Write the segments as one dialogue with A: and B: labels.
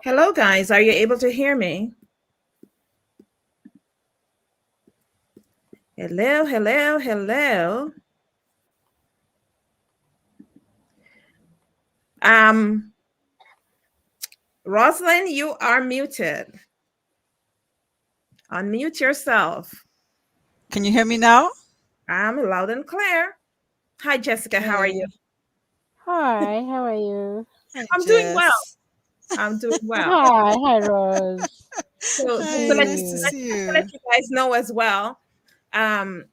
A: Hello, guys. Are you able to hear me? Hello, hello, hello. Um, Rosalind, you are muted. Unmute yourself.
B: Can you hear me now?
A: I'm loud and clear. Hi, Jessica. How are you?
B: Okay.
C: Hi, how are you?
B: Hi,
A: I'm doing well.
B: Jess.
A: I'm doing well.
C: Hi, Rose.
A: So
C: Good
A: just
C: to
A: to
B: Hi,
A: let
C: see
B: nice to
C: you.
B: see
A: let
B: you.
A: you guys know as well, um,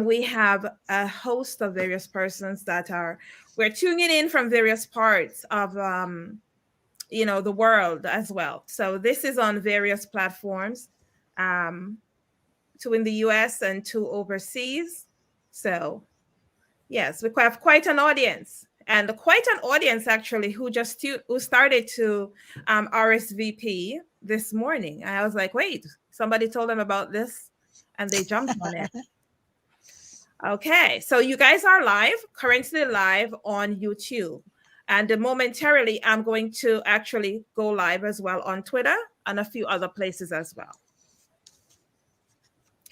A: we have a host of various persons that are we're tuning in from various parts of the world as well. So this is on various platforms, um, two in the US and two overseas. So yes, we have quite an audience, and quite an audience actually who started to RSVP this morning. I was like, wait, somebody told them about this, and they jumped on it. Okay, so you guys are currently live on YouTube. And momentarily, I'm going to actually go live as well on Twitter and a few other places as well.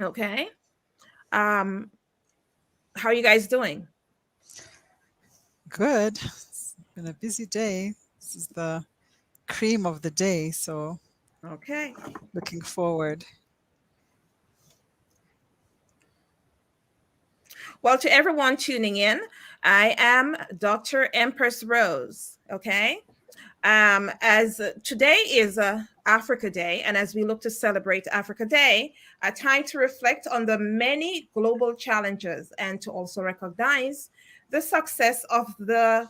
A: Okay. Um, how are you guys doing?
B: Good. It's been a busy day. This is the cream of the day, so
A: Okay.
B: looking forward.
A: Well, to everyone tuning in, I am Dr. Empress Rose. Okay. As today is Africa Day, and as we look to celebrate Africa Day, a time to reflect on the many global challenges and to also recognize the success of the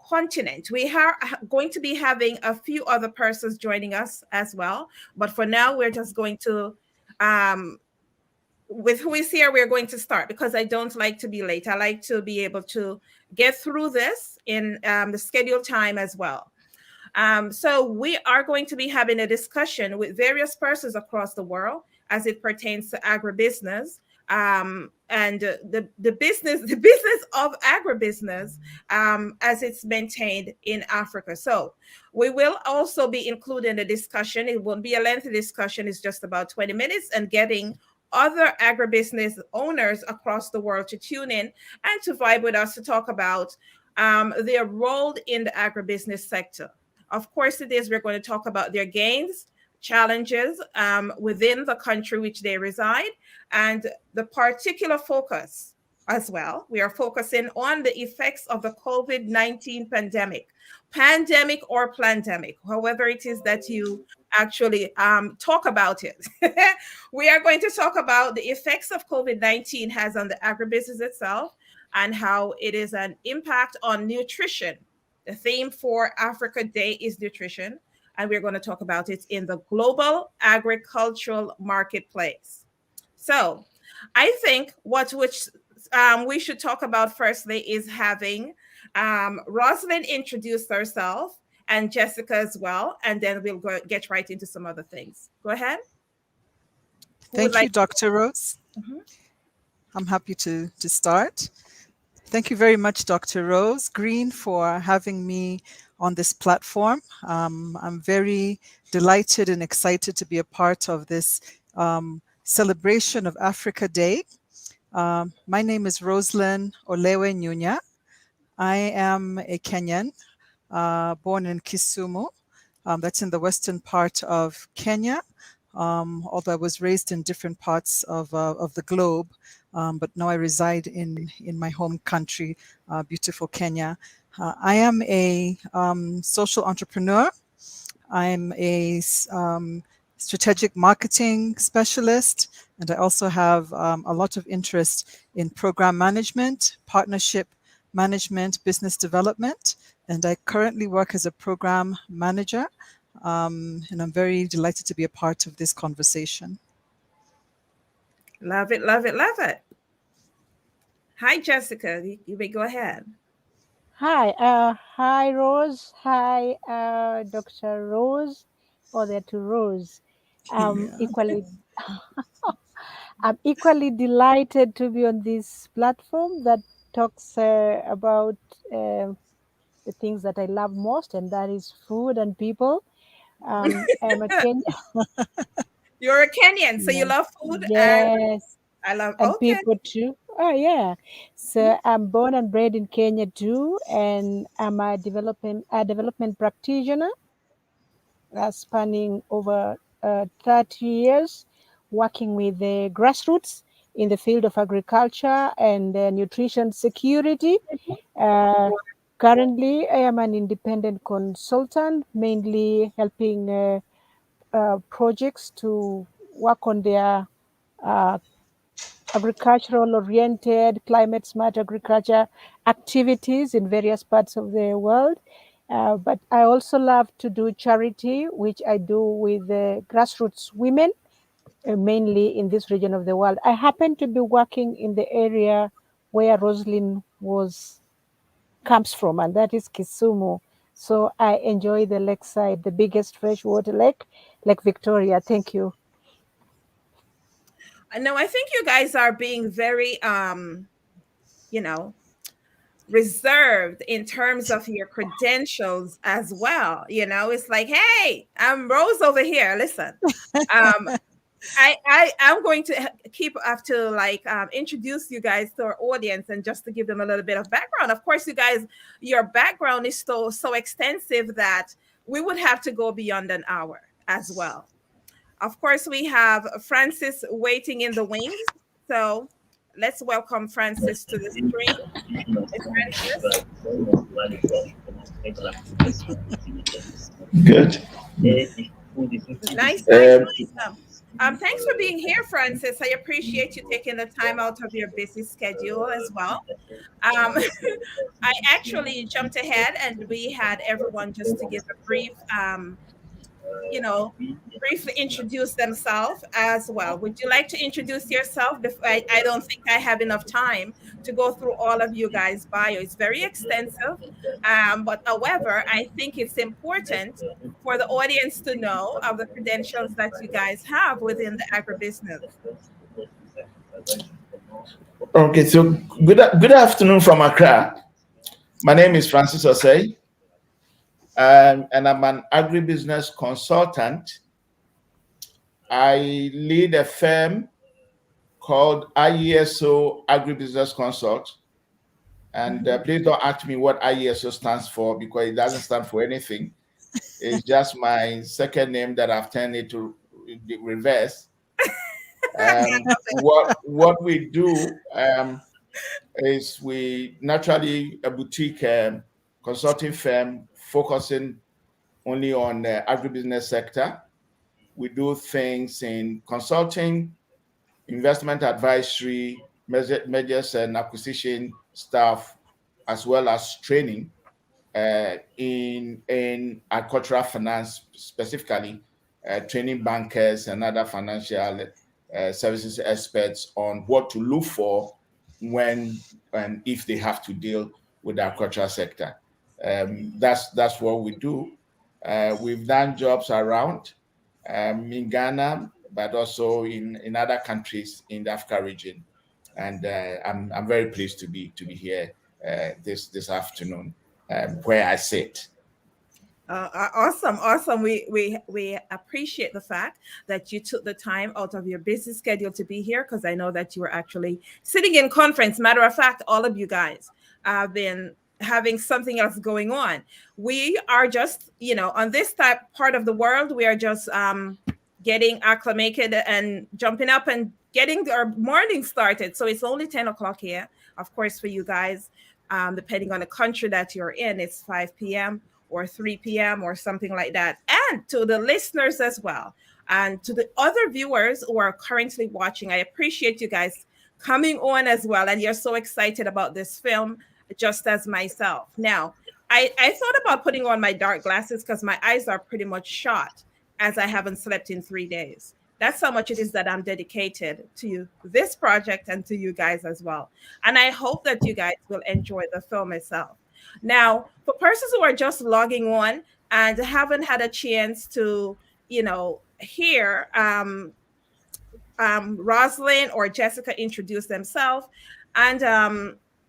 A: continent. We are going to be having a few other persons joining us as well, but for now, we're just going to um, with who is here, we're going to start because I don't like to be late. I like to be able to get through this in the scheduled time as well. So we are going to be having a discussion with various persons across the world as it pertains to agribusiness, and the business the business of agribusiness, as it's maintained in Africa. So we will also be including a discussion. It won't be a lengthy discussion. It's just about 20 minutes, and getting other agribusiness owners across the world to tune in and to vibe with us to talk about their role in the agribusiness sector. Of course, it is. We're going to talk about their gains, challenges within the country which they reside, and the particular focus as well. We are focusing on the effects of the COVID-19 pandemic or plandemic, however it is that you actually talk about it. We are going to talk about the effects of COVID-19 has on the agribusiness itself and how it is an impact on nutrition. The theme for Africa Day is nutrition, and we're going to talk about it in the global agricultural marketplace. So, I think we should talk about firstly is having Rosalind introduce herself and Jessica as well, and then get right into some other things. Go ahead. Who would
B: Thank you,
A: like?
B: Dr. Rose.
A: Mhm.
B: I'm happy to start. Thank you very much, Dr. Rose Green, for having me on this platform. I'm very delighted and excited to be a part of this celebration of Africa Day. My name is Rosalind Olewe Nyunya. I am a Kenyan, born in Kisumu. That's in the western part of Kenya. Although I was raised in different parts of the globe, but now I reside in my home country, beautiful Kenya. I am a social entrepreneur. I'm a strategic marketing specialist, and I also have a lot of interest in program management, partnership management, business development, and I currently work as a program manager. And I'm very delighted to be a part of this conversation.
A: Love it, love it, love it. Hi, Jessica. You may go ahead.
C: Hi, Rose. Hi, Dr. Rose, or there to Rose. Um,
B: Yeah.
C: equally, I'm equally delighted to be on this platform that talks about uh, the things that I love most, and that is food and people. I'm a Kenyan.
A: You're a Kenyan, so you
C: Yeah.
A: love food, and
C: Yes,
A: I love.
C: and
A: Okay.
C: people too. Oh yeah. So I'm born and bred in Kenya too, and I'm a development practitioner, spanning over 30 years, working with the grassroots in the field of agriculture and nutrition security. Uh, Currently, I am an independent consultant, mainly helping projects to work on their uh, agricultural oriented, climate smart agriculture activities in various parts of the world. But I also love to do charity, which I do with grassroots women, mainly in this region of the world. I happen to be working in the area where Roslyn was comes from, and that is Kisumu. So I enjoy the lakeside, the biggest freshwater lake, Lake Victoria. Thank you.
A: No, I think you guys are being very, you know, reserved in terms of your credentials as well. It's like, hey, I'm Rose over here. Listen, um, I'm going to have to like introduce you guys to our audience and just to give them a little bit of background. Of course, you guys, your background is so extensive that we would have to go beyond an hour as well. Of course, we have Francis waiting in the wings. So let's welcome Francis to the stream. Hey, Francis.
D: Good.
A: Nice, nice, nice. Thanks for being here, Francis. I appreciate you taking the time out of your busy schedule as well. Um, I actually jumped ahead and we had everyone just to give a brief you know, briefly introduce themselves as well. Would you like to introduce yourself? I don't think I have enough time to go through all of you guys' bio. It's very extensive. But however, I think it's important for the audience to know of the credentials that you guys have within the agribusiness.
D: Okay, so good afternoon from Accra. My name is Francis Osei, and I'm an agribusiness consultant. I lead a firm called IESO Agribusiness Consult. And please don't ask me what IESO stands for because it doesn't stand for anything. It's just my second name that I've turned it to reverse. What we do is we naturally a boutique consulting firm focusing only on the agribusiness sector. We do things in consulting, investment advisory, mergers and acquisition stuff, as well as training in agricultural finance, specifically training bankers and other financial services experts on what to look for when and if they have to deal with the agricultural sector. That's what we do. We've done jobs around in Ghana, but also in other countries in the Africa region. And I'm very pleased to be here this afternoon where I sit.
A: Awesome, awesome. We appreciate the fact that you took the time out of your busy schedule to be here because I know that you were actually sitting in conference. Matter of fact, all of you guys have been having something else going on. We are just, on this type part of the world, we are just getting acclimated and jumping up and getting our morning started. So it's only 10 o'clock here. Of course, for you guys, depending on the country that you're in, it's 5 p.m. or 3 p.m. or something like that. And to the listeners as well, and to the other viewers who are currently watching, I appreciate you guys coming on as well. And you're so excited about this film, just as myself. Now, I thought about putting on my dark glasses because my eyes are pretty much shot as I haven't slept in 3 days. That's how much it is that I'm dedicated to this project and to you guys as well. And I hope that you guys will enjoy the film itself. Now, for persons who are just logging on and haven't had a chance to, hear Rosalind or Jessica introduce themselves, and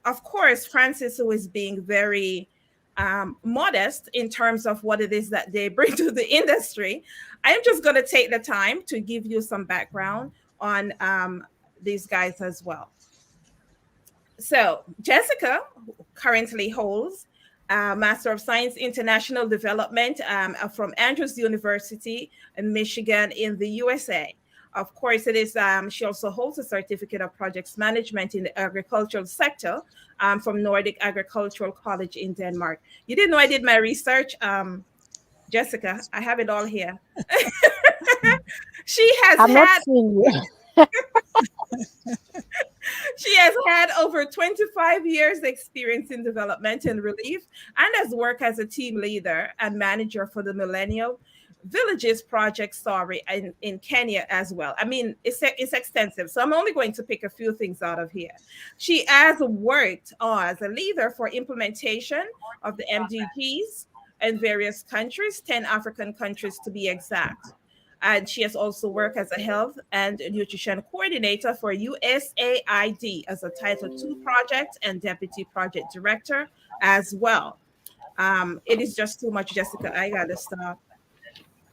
A: of course, Francis, who is being very modest in terms of what it is that they bring to the industry, I'm just going to take the time to give you some background on these guys as well. So, Jessica currently holds a Master of Science International Development from Andrews University in Michigan in the USA. Of course, it is. She also holds a certificate of projects management in the agricultural sector from Nordic Agricultural College in Denmark. You didn't know I did my research, Jessica. I have it all here. She has
C: I'm not
A: had
C: seeing you.
A: She has had over 25 years experience in development and relief and has worked as a team leader and manager for the Millennial Villages Project Story in Kenya as well. I mean, it's extensive. So I'm only going to pick a few things out of here. She has worked as a leader for implementation of the MDGs in various countries, 10 African countries to be exact. And she has also worked as a health and nutrition coordinator for USAID as a Title II project and deputy project director as well. It is just too much, Jessica. I gotta stop.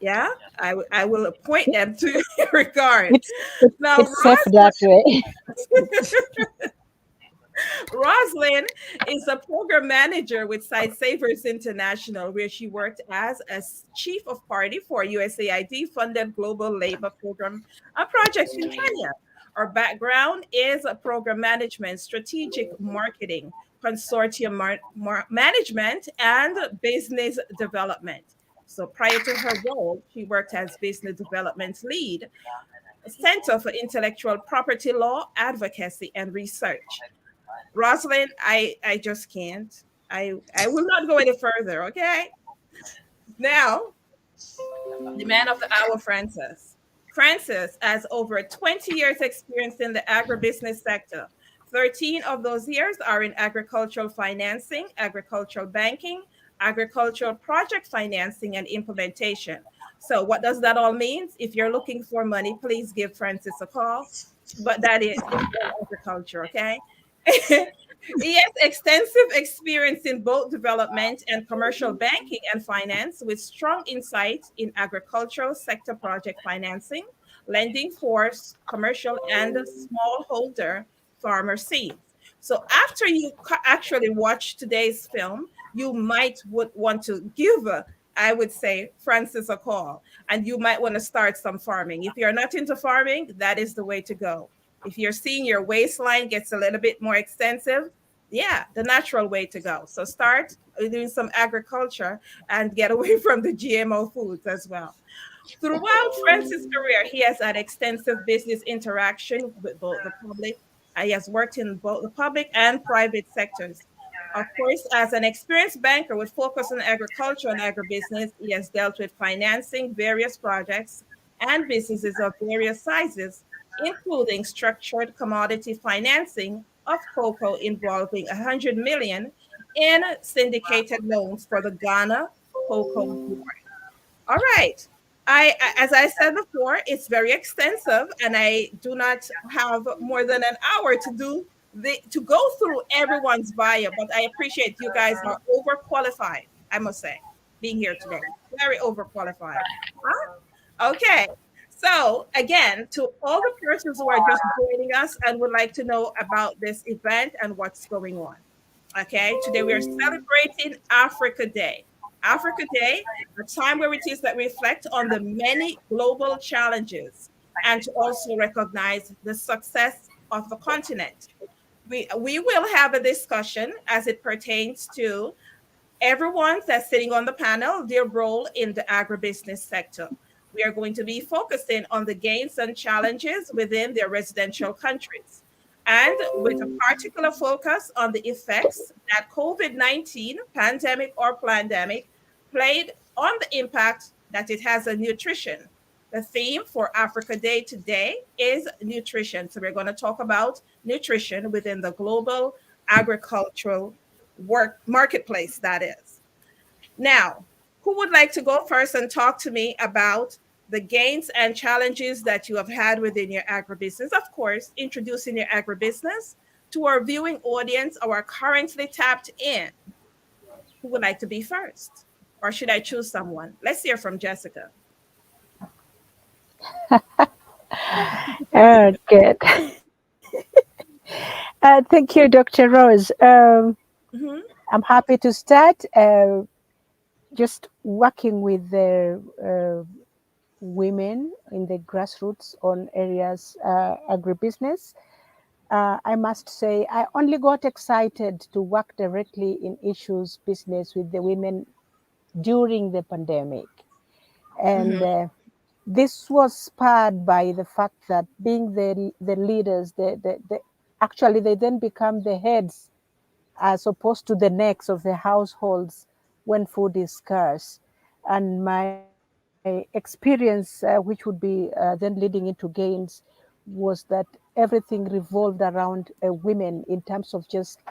A: Yeah, I will appoint them to your regard.
C: It's it's
A: Now,
C: it's safe that way.
A: Roslyn is a program manager with Site Savers International, where she worked as a chief of party for USAID funded global labor program projects in Kenya. Her background is program management, strategic marketing, consortium management, and business development. So prior to her role, she worked as business development lead, Center for Intellectual Property Law, Advocacy, and Research. Rosalind, I just can't. I will not go any further. Okay. Now, the man of the hour, Francis. Francis has over 20 years experience in the agribusiness sector. 13 of those years are in agricultural financing, agricultural banking, agricultural project financing, and implementation. So, what does that all mean? If you're looking for money, please give Francis a call. But that is in agriculture, okay? He has extensive experience in both development and commercial banking and finance, with strong insight in agricultural sector project financing, lending for commercial and smallholder farmer seeds. So after you actually watch today's film, you might would want to give, I would say, Francis a call, and you might want to start some farming. If you're not into farming, that is the way to go. If you're seeing your waistline gets a little bit more extensive, yeah, the natural way to go. So start doing some agriculture and get away from the GMO foods as well. Throughout Francis' career, he has had extensive business interaction with both the public. He has worked in both the public and private sectors. Of course, as an experienced banker with focus on agriculture and agribusiness, he has dealt with financing various projects and businesses of various sizes, including structured commodity financing of cocoa involving 100 million in syndicated loans for the Ghana Cocoa Board. All right. As I said before, it's very extensive, and I do not have more than an hour to to go through everyone's bio. But I appreciate you guys are overqualified. I must say, being here today, very overqualified. Huh? Okay. So again, to all the persons who are just joining us and would like to know about this event and what's going on. Okay, today we are celebrating Africa Day. Africa Day, a time where it is that we reflect on the many global challenges and to also recognize the success of the continent. We will have a discussion as it pertains to everyone that's sitting on the panel, their role in the agribusiness sector. We are going to be focusing on the gains and challenges within their residential countries, and with a particular focus on the effects that COVID-19 pandemic or pandemic played on the impact that it has on nutrition. The theme for Africa Day today is nutrition. So we're going to talk about nutrition within the global agricultural work marketplace, that is. Now, who would like to go first and talk to me about the gains and challenges that you have had within your agribusiness? Of course, introducing your agribusiness to our viewing audience or are currently tapped in. Who would like to be first? Or should I choose someone? Let's hear from Jessica.
C: Good. Thank you, Dr. Rose.
A: Mm-hmm.
C: I'm happy to start. Just working with the women in the grassroots on areas agribusiness. I must say, I only got excited to work directly in issues business with the women during the pandemic. And
A: Mm-hmm.
C: this was spurred by the fact that being the leaders, actually they then become the heads as opposed to the necks of the households when food is scarce. And my experience, which would be then leading into gains, was that everything revolved around women in terms of just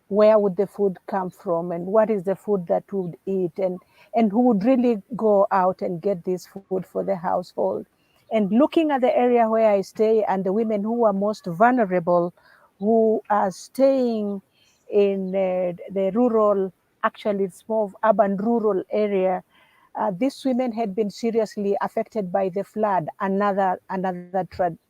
C: where would the food come from and what is the food that would eat, and who would really go out and get this food for the household. And looking at the area where I stay and the women who are most vulnerable, who are staying in the rural, actually it's more of urban rural area, these women had been seriously affected by the flood, another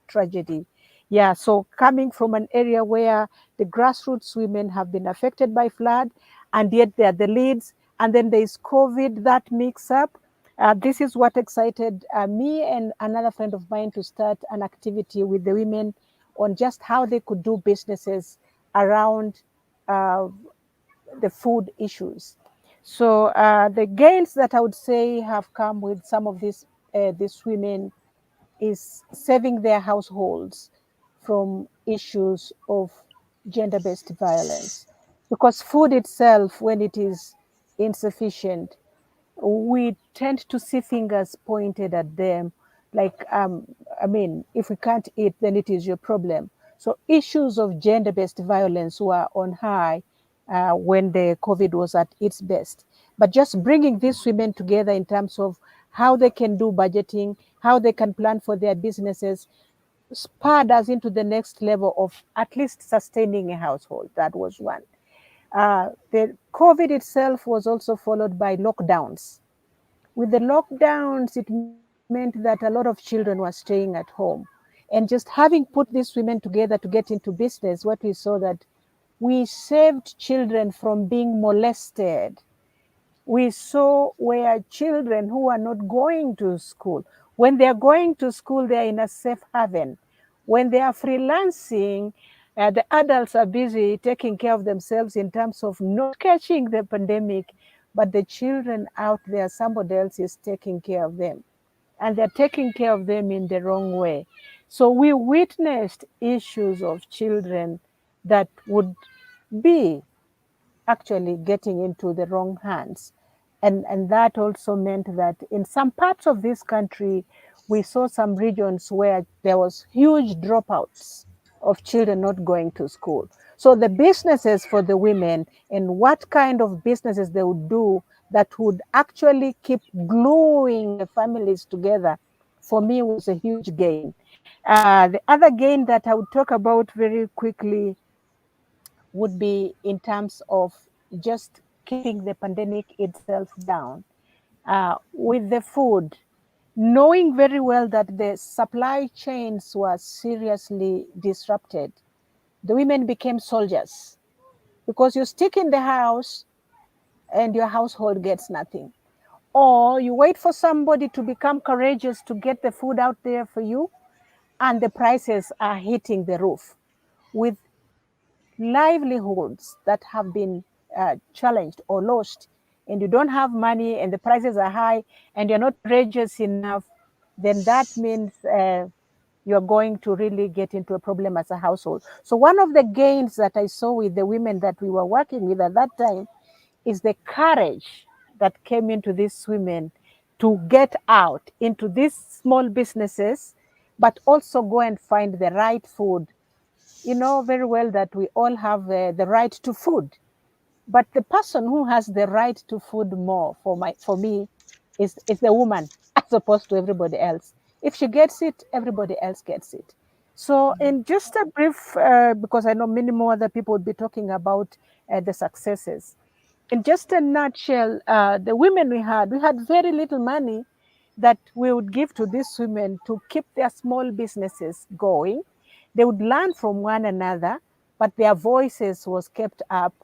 C: tragedy. Yeah, so coming from an area where the grassroots women have been affected by flood, and yet they are the leads, and then there is COVID that mix up. This is what excited me and another friend of mine to start an activity with the women on just how they could do businesses around uh, the food issues. So the gains that I would say have come with some of these women is saving their households from issues of gender-based violence, because food itself, when it is insufficient, we tend to see fingers pointed at them like, I mean, if we can't eat, then it is your problem. So issues of gender-based violence were on high when the COVID was at its best. But just bringing these women together in terms of how they can do budgeting, how they can plan for their businesses, spurred us into the next level of at least sustaining a household. That was one. The COVID itself was also followed by lockdowns. With the lockdowns, it meant that a lot of children were staying at home. And just having put these women together to get into business, what we saw that we saved children from being molested. We saw where children who are not going to school, when they are going to school, they are in a safe haven. When they are freelancing, the adults are busy taking care of themselves in terms of not catching the pandemic, but the children out there, somebody else is taking care of them. And they're taking care of them in the wrong way. So we witnessed issues of children that would be actually getting into the wrong hands. And that also meant that in some parts of this country, we saw some regions where there was huge dropouts of children not going to school. So the businesses for the women and what kind of businesses they would do that would actually keep gluing the families together, for me was a huge gain. The other gain that I would talk about very quickly would be in terms of just keeping the pandemic itself down. With the food, knowing very well that the supply chains were seriously disrupted, the women became soldiers, because you stick in the house and your household gets nothing. Or you wait for somebody to become courageous to get the food out there for you, and the prices are hitting the roof with livelihoods that have been challenged or lost, and you don't have money and the prices are high and you're not courageous enough, then that means you're going to really get into a problem as a household. So one of the gains that I saw with the women that we were working with at that time is the courage that came into these women to get out into these small businesses, but also go and find the right food. You know very well that we all have the right to food, but the person who has the right to food more for me is the woman as opposed to everybody else. If she gets it, everybody else gets it. So in just a brief, because I know many more other people would be talking about the successes, in just a nutshell, the women we had very little money that we would give to these women to keep their small businesses going. They would learn from one another, but their voices was kept up.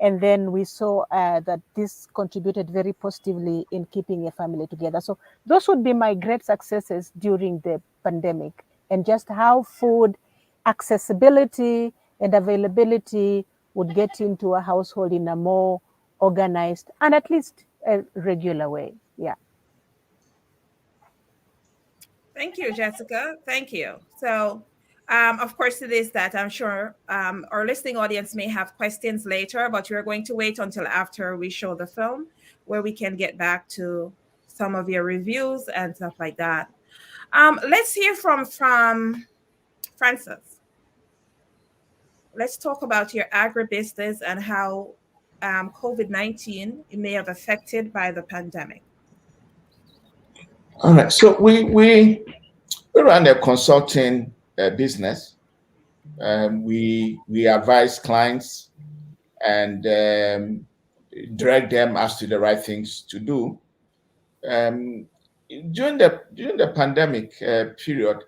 C: And then we saw that this contributed very positively in keeping a family together. So those would be my great successes during the pandemic, and just how food accessibility and availability would get into a household in a more organized and at least a regular way. Yeah.
A: Thank you, Jessica. Thank you. So, of course, it is that I'm sure our listening audience may have questions later, but we're going to wait until after we show the film where we can get back to some of your reviews and stuff like that. Let's hear from Francis. Let's talk about your agribusiness and how COVID-19 may have affected by the pandemic.
D: All right. So we run a consulting business. We advise clients and direct them as to the right things to do. Um, during the pandemic period,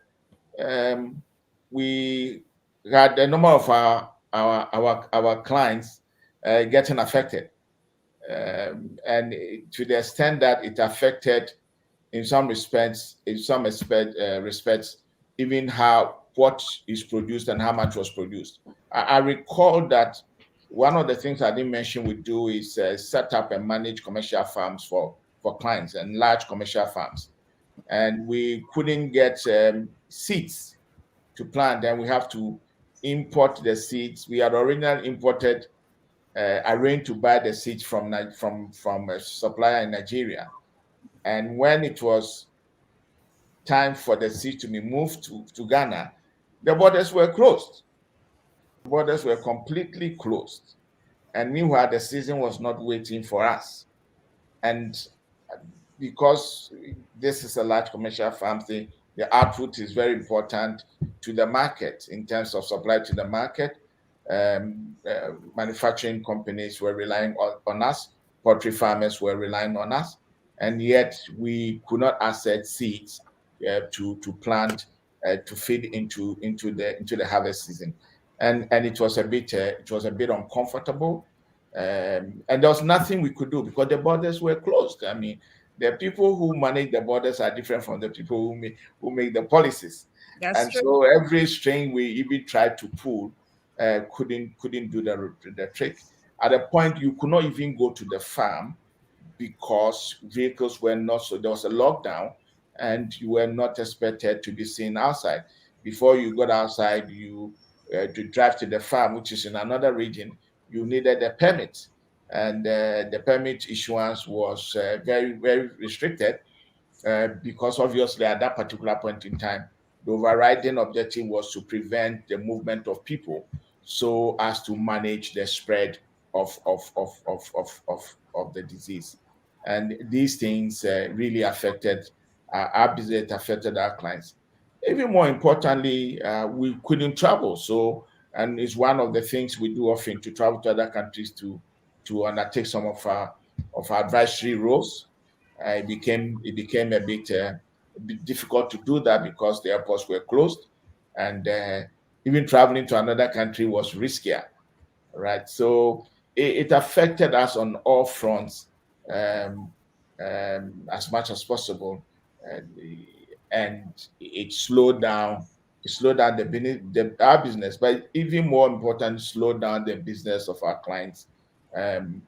D: we had a number of our clients getting affected, and to the extent that it affected, in some respects, even how what is produced and how much was produced. I recall that one of the things I didn't mention we do is set up and manage commercial farms for clients and large commercial farms, and we couldn't get seeds to plant. Then we have to import the seeds. We had originally imported, arranged to buy the seeds from a supplier in Nigeria, and when it was time for the seeds to be moved to Ghana, the borders were closed. The borders were completely closed, and meanwhile the season was not waiting for us. And because this is a large commercial farm thing, the output is very important to the market in terms of supply to the market. Manufacturing companies were relying on us, poultry farmers were relying on us, and yet we could not access seeds to plant to feed into the harvest season, and it was a bit uncomfortable, and there was nothing we could do because the borders were closed. I mean, the people who manage the borders are different from the people who make the policies.
A: That's
D: And
A: true.
D: so every string we even tried to pull couldn't do the trick. At a point, you could not even go to the farm because vehicles were not, so there was a lockdown and you were not expected to be seen outside. Before you got outside, you to drive to the farm, which is in another region, you needed a permit, and the permit issuance was very, very restricted, because obviously at that particular point in time, the overriding objective was to prevent the movement of people so as to manage the spread of the disease. And these things really affected our business, affected our clients. Even more importantly, we couldn't travel. So, and it's one of the things we do often, to travel to other countries to undertake some of our advisory roles. It became a bit difficult to do that because the airports were closed, and even traveling to another country was riskier, right? So it affected us on all fronts, um, as much as possible, and, and it slowed down. It slowed down our business, but even more important, slowed down the business of our clients,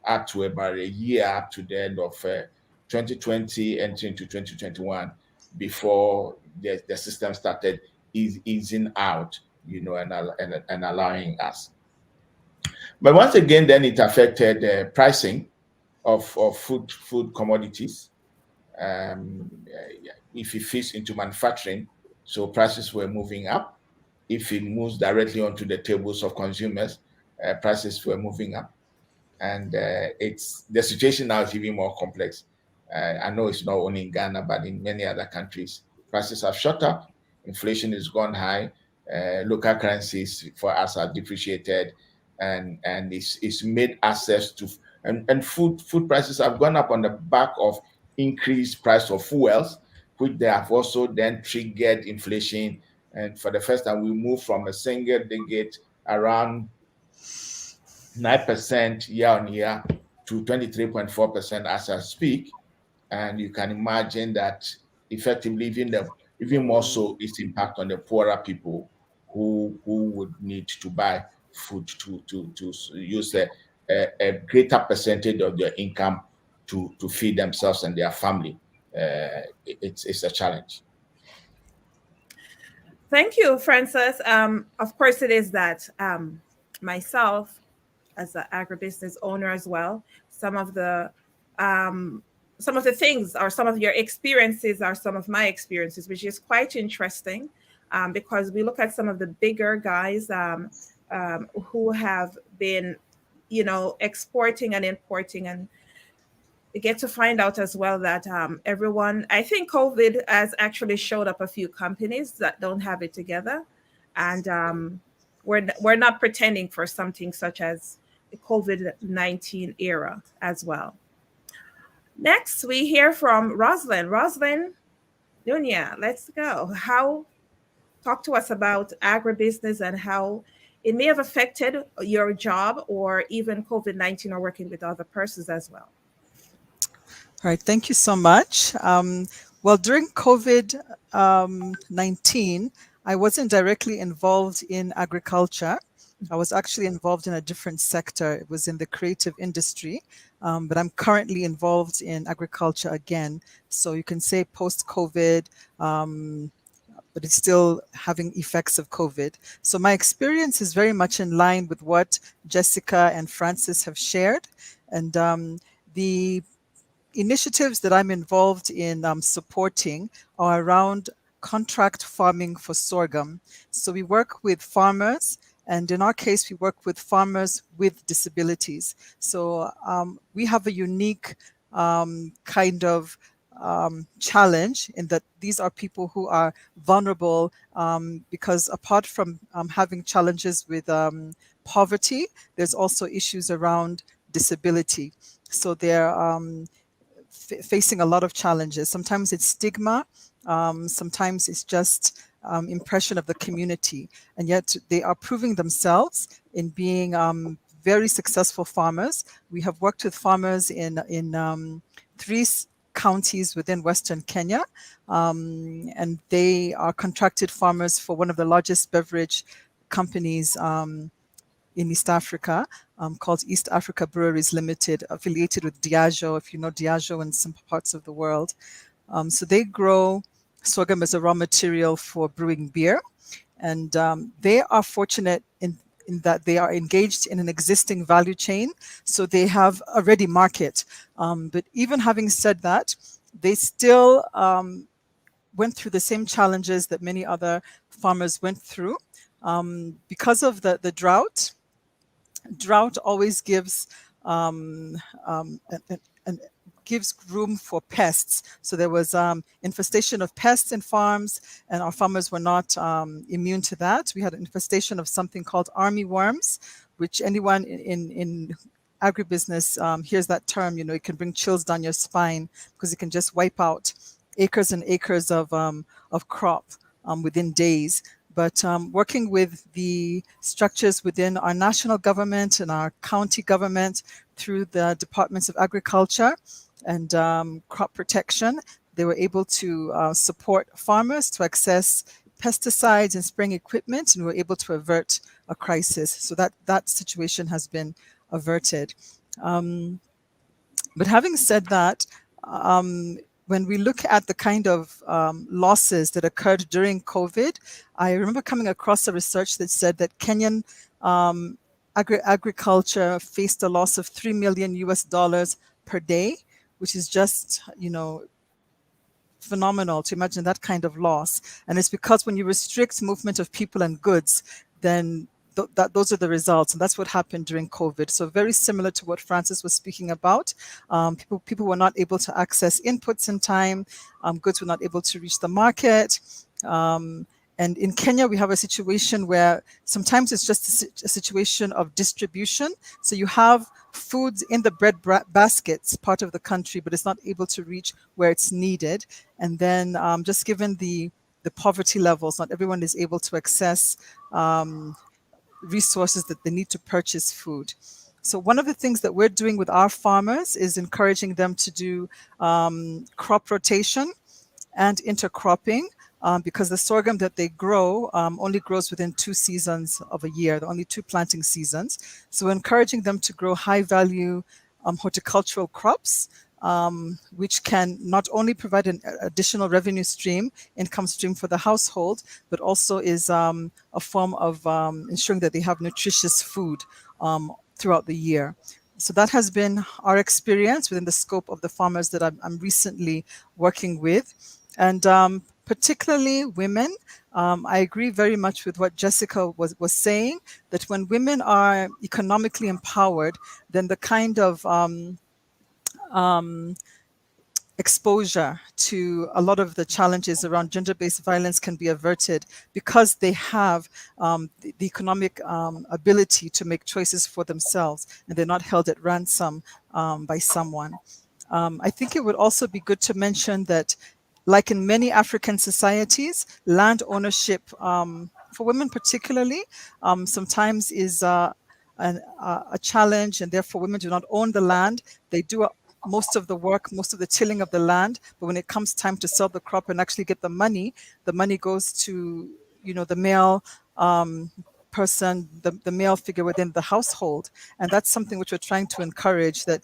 D: up to about a year, up to the end of 2020, entering into 2021, before the system started easing out, and allowing us. But once again, then it affected the pricing of food commodities. If it fits into manufacturing, so prices were moving up. If it moves directly onto the tables of consumers, prices were moving up. And it's the situation now is even more complex. I know it's not only in Ghana, but in many other countries, prices have shot up, inflation has gone high, local currencies for us are depreciated, and it's made access to And food prices have gone up on the back of increased price of fuels, which they have also then triggered inflation. And for the first time, we moved from a single digit around 9% year on year to 23.4% as I speak. And you can imagine that effectively, even more so, its impact on the poorer people who would need to buy food to use a greater percentage of their income to feed themselves and their family. It's a challenge.
A: Thank you, Francis. Of course, it is that myself, as an agribusiness owner as well, some of the um, some of the things or some of your experiences are some of my experiences, which is quite interesting because we look at some of the bigger guys who have been, exporting and importing, and we get to find out as well that everyone, I think COVID has actually showed up a few companies that don't have it together. And we're not pretending for something such as the COVID-19 era as well. Next, we hear from Roslyn. Roslyn Dunya, let's go. Talk to us about agribusiness and how it may have affected your job or even COVID-19 or working with other persons as well.
B: All right, thank you so much. Well, during COVID 19, I wasn't directly involved in agriculture. I was actually involved in a different sector. It was in the creative industry, but I'm currently involved in agriculture again. So you can say post-COVID, but it's still having effects of COVID. So my experience is very much in line with what Jessica and Francis have shared. And the initiatives that I'm involved in supporting are around contract farming for sorghum. So we work with farmers, and in our case, we work with farmers with disabilities. So we have a unique kind of challenge in that these are people who are vulnerable because apart from having challenges with poverty, there's also issues around disability. So they're facing a lot of challenges. Sometimes it's stigma, sometimes it's just impression of the community, and yet they are proving themselves in being very successful farmers. We have worked with farmers in three counties within Western Kenya, and they are contracted farmers for one of the largest beverage companies in East Africa, called East Africa Breweries Limited, affiliated with Diageo, if you know Diageo in some parts of the world. So they grow sorghum as a raw material for brewing beer. And they are fortunate in that they are engaged in an existing value chain. So they have a ready market. But even having said that, they still went through the same challenges that many other farmers went through. Because of the drought always gives and gives room for pests. So there was infestation of pests in farms, and our farmers were not immune to that. We had an infestation of something called army worms, which anyone in agribusiness hears that term. It can bring chills down your spine because it can just wipe out acres and acres of crop within days. But working with the structures within our national government and our county government through the departments of agriculture and crop protection, they were able to support farmers to access pesticides and spraying equipment, and we were able to avert a crisis. So that situation has been averted. But having said that, when we look at the kind of losses that occurred during COVID, I remember coming across a research that said that Kenyan agriculture faced a loss of $3 million per day, which is just, phenomenal to imagine that kind of loss. And it's because when you restrict movement of people and goods, then those are the results, and that's what happened during COVID. So very similar to what Francis was speaking about. People were not able to access inputs in time. Goods were not able to reach the market, And in Kenya, we have a situation where sometimes it's just a situation of distribution. So you have foods in the bread baskets part of the country, but it's not able to reach where it's needed. And then just given the poverty levels, not everyone is able to access resources that they need to purchase food. So one of the things that we're doing with our farmers is encouraging them to do crop rotation and intercropping, because the sorghum that they grow only grows within 2 seasons of a year, the only 2 planting seasons. So we're encouraging them to grow high value horticultural crops, which can not only provide an additional revenue stream, income stream for the household, but also is a form of ensuring that they have nutritious food throughout the year. So that has been our experience within the scope of the farmers that I'm recently working with. And particularly women, I agree very much with what Jessica was saying, that when women are economically empowered, then the kind of exposure to a lot of the challenges around gender-based violence can be averted, because they have the economic ability to make choices for themselves, and they're not held at ransom by someone. I think it would also be good to mention that, like in many African societies, land ownership, for women particularly, sometimes is a challenge, and therefore women do not own the land. They do most of the work, most of the tilling of the land, but when it comes time to sell the crop and actually get the money goes to, the male person, the male figure within the household. And that's something which we're trying to encourage, that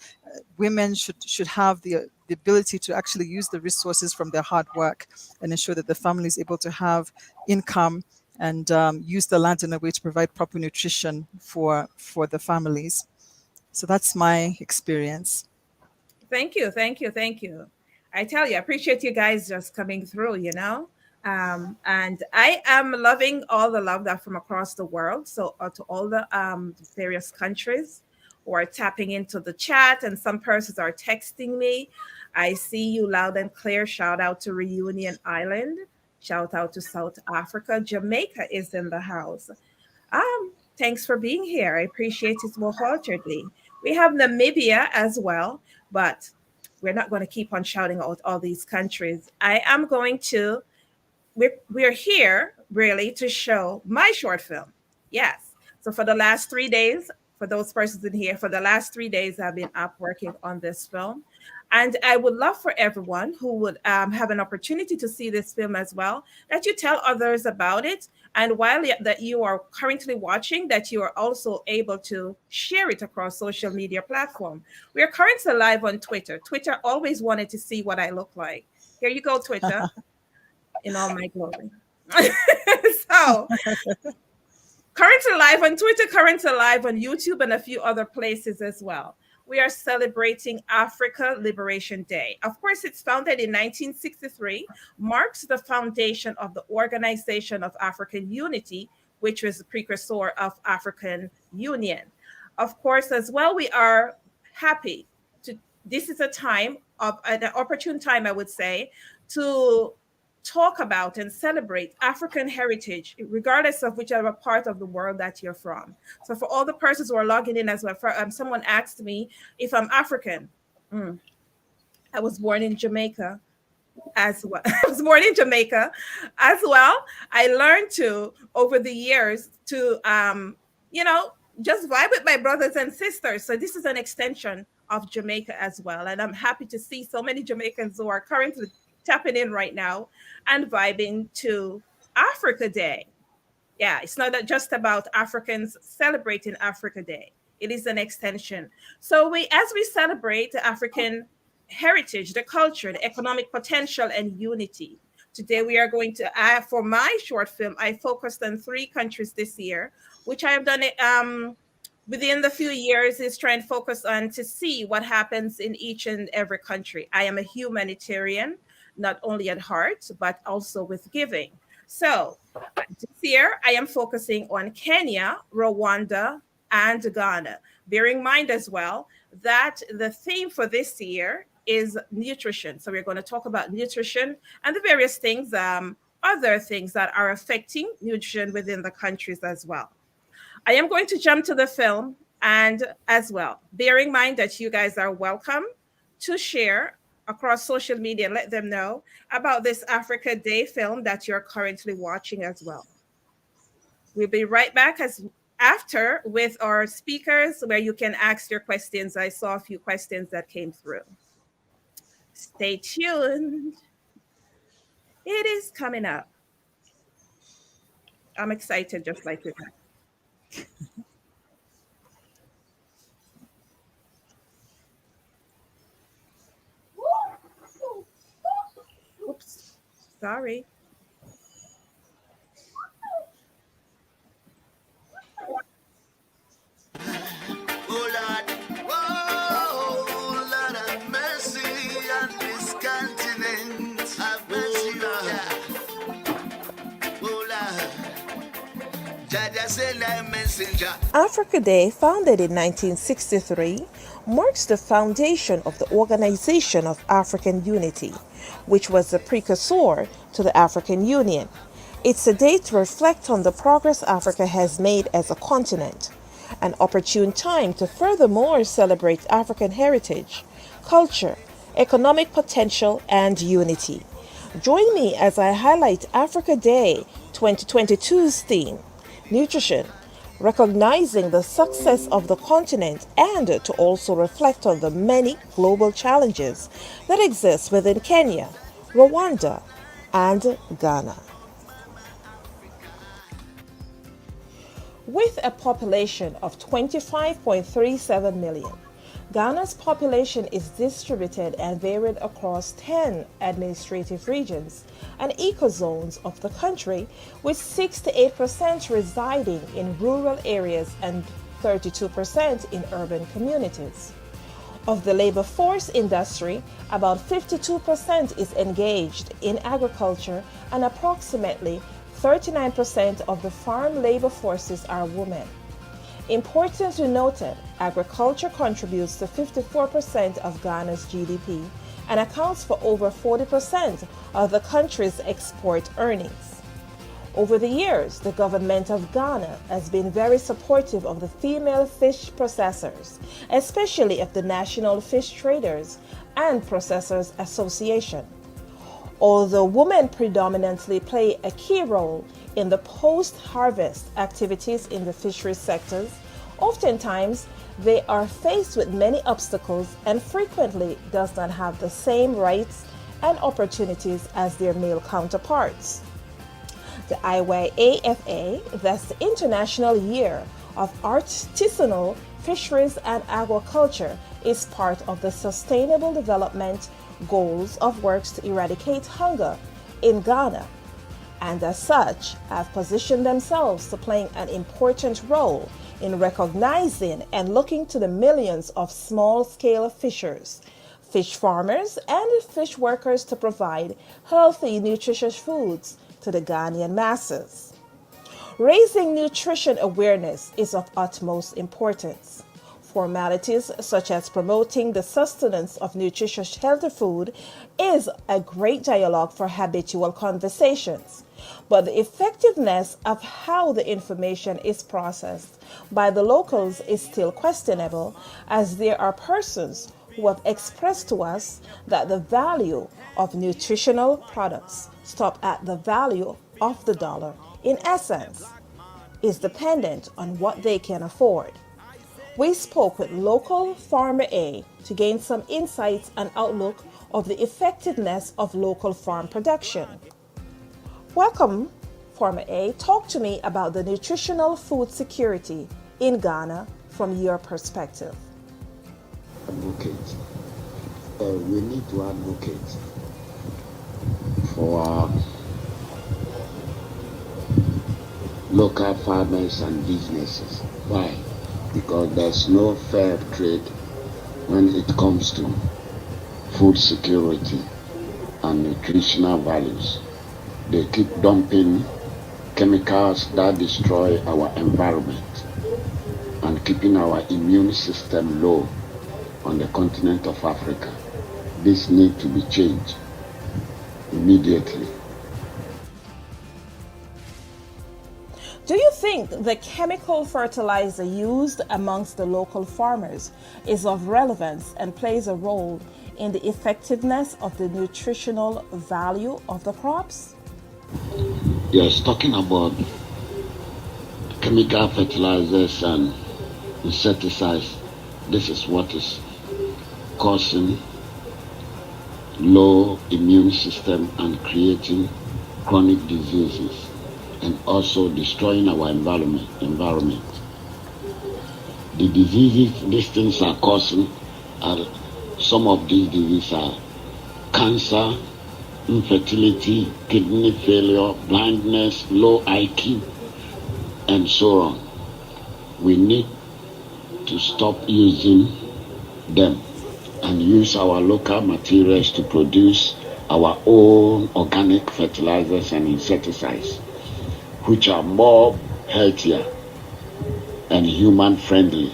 B: women should have the ability to actually use the resources from their hard work and ensure that the family is able to have income and use the land in a way to provide proper nutrition for the families. So that's my experience.
A: Thank you, thank you, thank you. I tell you, I appreciate you guys just coming through, and I am loving all the love that from across the world. So to all the various countries who are tapping into the chat, and some persons are texting me. I see you loud and clear. Shout out to Reunion Island. Shout out to South Africa. Jamaica is in the house. Thanks for being here. I appreciate it wholeheartedly. We have Namibia as well, but we're not going to keep on shouting out all these countries. I am going to, we're here really to show my short film. Yes. So for the last 3 days, for those persons in here, for the last 3 days, I've been up working on this film. And I would love for everyone who would have an opportunity to see this film as well, that you tell others about it. And while that you are currently watching, that you are also able to share it across social media platform. We are currently live on Twitter. Twitter always wanted to see what I look like. Here you go, Twitter, in all my glory. So currently live on Twitter, currently live on YouTube, and a few other places as well. We are celebrating Africa Liberation Day. Of course, it's founded in 1963, marks the foundation of the Organization of African Unity, which was the precursor of African Union. Of course, as well, we are happy to, this is a time of an opportune time, I would say, to talk about and celebrate African heritage, regardless of whichever part of the world that you're from. So for all the persons who are logging in as well, someone asked me if I'm African. I was born in Jamaica as well. I was born in Jamaica as well. I learned to, over the years, to, just vibe with my brothers and sisters. So this is an extension of Jamaica as well. And I'm happy to see so many Jamaicans who are currently tapping in right now and vibing to Africa Day. Yeah, it's not just about Africans celebrating Africa Day. It is an extension. So as we celebrate the African heritage, the culture, the economic potential, and unity, today we are going to, for my short film, I focused on 3 countries this year, which I have done it within the few years, is trying to focus on to see what happens in each and every country. I am a humanitarian, not only at heart, but also with giving. So this year, I am focusing on Kenya, Rwanda, and Ghana. Bearing in mind as well that the theme for this year is nutrition. So we're going to talk about nutrition and the various things other things that are affecting nutrition within the countries as well. I am going to jump to the film and as well, bearing in mind that you guys are welcome to share across social media and let them know about this Africa Day film that you're currently watching as well. We'll be right back as after with our speakers where you can ask your questions. I saw a few questions that came through. Stay tuned. It is coming up. I'm excited just like you guys. Oops. Sorry.
E: Oh Lord, oh Lord have mercy on this continent. Have mercy, oh Lord. Jaja send a messenger.
A: Africa Day, founded in 1963, marks the foundation of the Organization of African Unity, which was the precursor to the African Union. It's a day to reflect on the progress Africa has made as a continent, an opportune time to furthermore celebrate African heritage, culture, economic potential, and unity. Join me as I highlight Africa Day 2022's theme, nutrition, recognizing the success of the continent and to also reflect on the many global challenges that exist within Kenya, Rwanda, and Ghana. With a population of 25.37 million, Ghana's population is distributed and varied across 10 administrative regions and ecozones of the country, with 68% residing in rural areas and 32% in urban communities. Of the labor force industry, about 52% is engaged in agriculture and approximately 39% of the farm labor forces are women. Important to note, agriculture contributes to 54% of Ghana's GDP and accounts for over 40% of the country's export earnings. Over the years, the government of Ghana has been very supportive of the female fish processors, especially of the National Fish Traders and Processors Association. Although women predominantly play a key role in the post-harvest activities in the fisheries sectors, oftentimes they are faced with many obstacles and frequently does not have the same rights and opportunities as their male counterparts. The IYAFA, that's the International Year of Artisanal Fisheries and Aquaculture, is part of the Sustainable Development Goals of works to eradicate hunger in Ghana, and as such have positioned themselves to playing an important role in recognizing and looking to the millions of small-scale fishers, fish farmers, and fish workers to provide healthy, nutritious foods to the Ghanaian masses. Raising nutrition awareness is of utmost importance. Formalities such as promoting the sustenance of nutritious healthy food is a great dialogue for habitual conversations. But the effectiveness of how the information is processed by the locals is still questionable, as there are persons who have expressed to us that the value of nutritional products stop at the value of the dollar. In essence, is dependent on what they can afford. We spoke with local Farmer A to gain some insights and outlook of the effectiveness of local farm production. Welcome, Farmer A. Talk to me about the nutritional food security in Ghana from your perspective.
F: Advocate. We need to advocate for our local farmers and businesses. Why? Because there's no fair trade when it comes to food security and nutritional values. They keep dumping chemicals that destroy our environment and keeping our immune system low on the continent of Africa. This needs to be changed immediately.
A: Do you think the chemical fertilizer used amongst the local farmers is of relevance and plays a role in the effectiveness of the nutritional value of the crops?
F: Yes, talking about chemical fertilizers and insecticides, this is what is causing low immune system and creating chronic diseases and also destroying our environment. The diseases these things are causing are some of these diseases are cancer, infertility, kidney failure, blindness, low IQ, and so on. We need to stop using them and use our local materials to produce our own organic fertilizers and insecticides, which are more healthier and human friendly.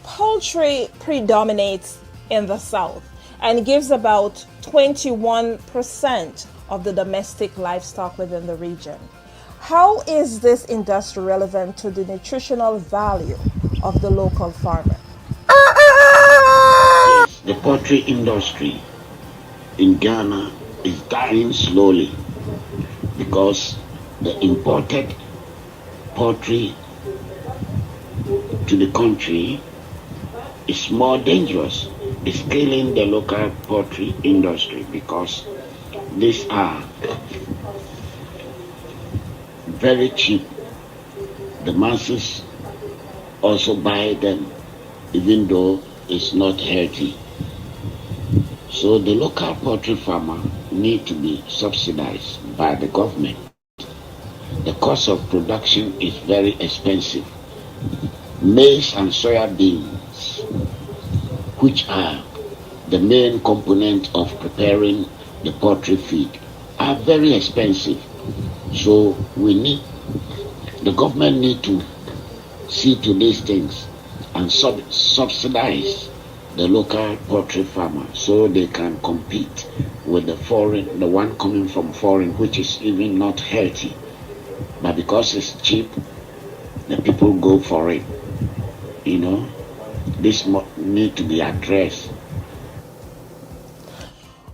A: Poultry predominates in the South and gives about 21% of the domestic livestock within the region. How is this industry relevant to the nutritional value of the local farmer?
F: Yes, the poultry industry in Ghana is dying slowly because the imported poultry to the country is more dangerous. It's killing the local poultry industry because these are very cheap. The masses also buy them even though it's not healthy. So the local poultry farmer need to be subsidized by the government. The cost of production is very expensive. Maize and soya beans, which are the main component of preparing the poultry feed, are very expensive. So the government need to see to these things and subsidize the local poultry farmer so they can compete with the one coming from foreign, which is even not healthy. But because it's cheap, the people go for it. This need to be addressed.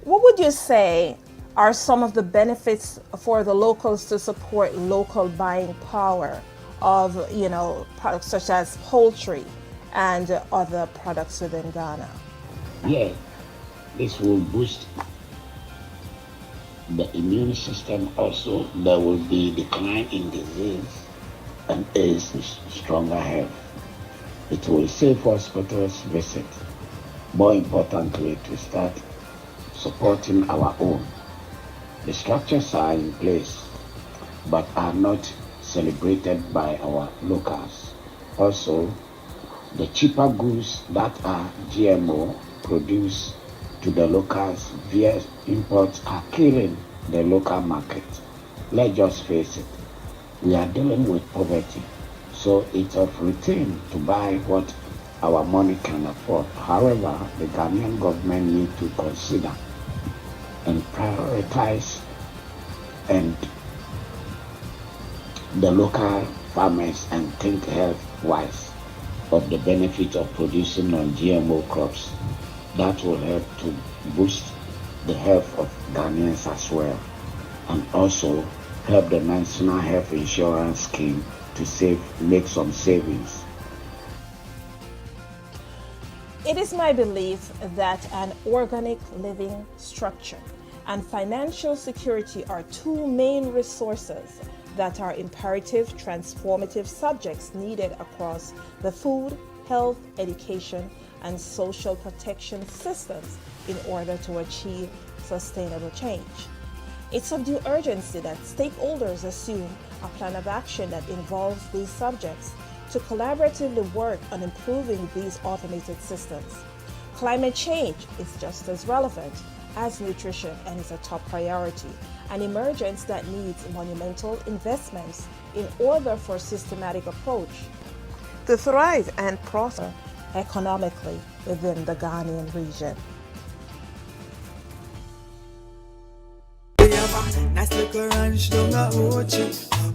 A: What would you say are some of the benefits for the locals to support local buying power of, products such as poultry and other products within Ghana?
F: Yeah, this will boost the immune system also. There will be decline in disease and stronger health. It will save hospitals visit. More importantly, to start supporting our own. The structures are in place, but are not celebrated by our locals. Also, the cheaper goods that are GMO produced to the locals via imports are killing the local market. Let's just face it, we are dealing with poverty, so it's of routine to buy what our money can afford. However, the Ghanaian government need to consider and prioritize and the local farmers and think health-wise of the benefit of producing non-GMO crops. That will help to boost the health of Ghanaians as well, and also help the National Health Insurance Scheme to make some savings.
A: It is my belief that an organic living structure and financial security are two main resources that are imperative, transformative subjects needed across the food, health, education, and social protection systems in order to achieve sustainable change. It's of due urgency that stakeholders assume a plan of action that involves these subjects to collaboratively work on improving these automated systems. Climate change is just as relevant as nutrition and is a top priority, an emergence that needs monumental investments in order for a systematic approach to thrive and prosper economically within the Ghanaian region.
G: take a ranch down a Ochi.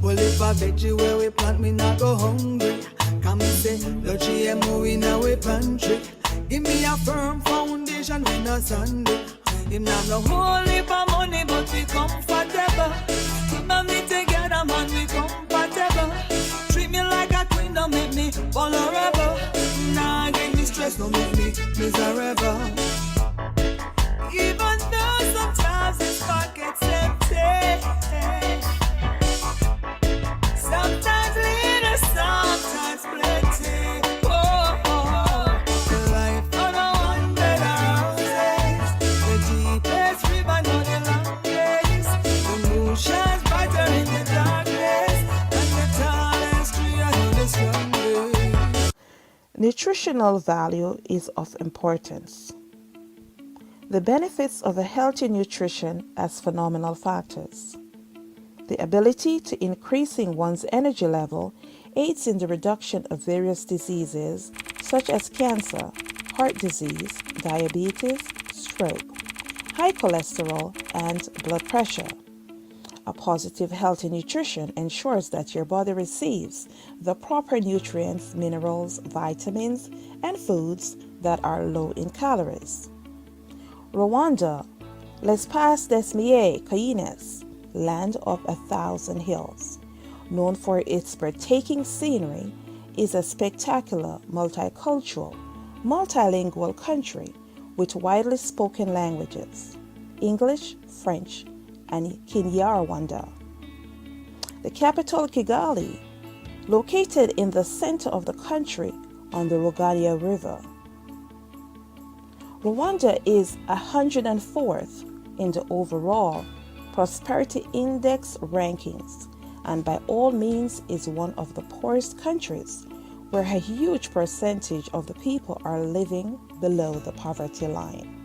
G: Well, if a veggie where we plant, me not go hungry. Come say, no GMO in our pantry. Give me a firm foundation when a Sunday. Him not no whole heap of money, but we comfortable. Him and me together, man, we compatible. Treat me like a queen, don't make me vulnerable. Nah, give me stress, don't make me miserable. Even though sometimes this pocket's empty, sometimes little, sometimes plenty. Oh, oh. The life on a 100 houses, the deepest river, not the longest. The moon shines brighter in the darkness, and the tallest tree I know the strongest.
A: Nutritional value is of importance. The benefits of a healthy nutrition as phenomenal factors. The ability to increasing one's energy level aids in the reduction of various diseases such as cancer, heart disease, diabetes, stroke, high cholesterol, and blood pressure. A positive healthy nutrition ensures that your body receives the proper nutrients, minerals, vitamins, and foods that are low in calories. Rwanda, l'espace des mille collines, land of 1,000 hills, known for its breathtaking scenery, is a spectacular, multicultural, multilingual country with widely spoken languages, English, French, and Kinyarwanda. The capital, Kigali, located in the center of the country on the Rugania River. Rwanda is 104th in the overall Prosperity Index rankings and by all means is one of the poorest countries where a huge percentage of the people are living below the poverty line.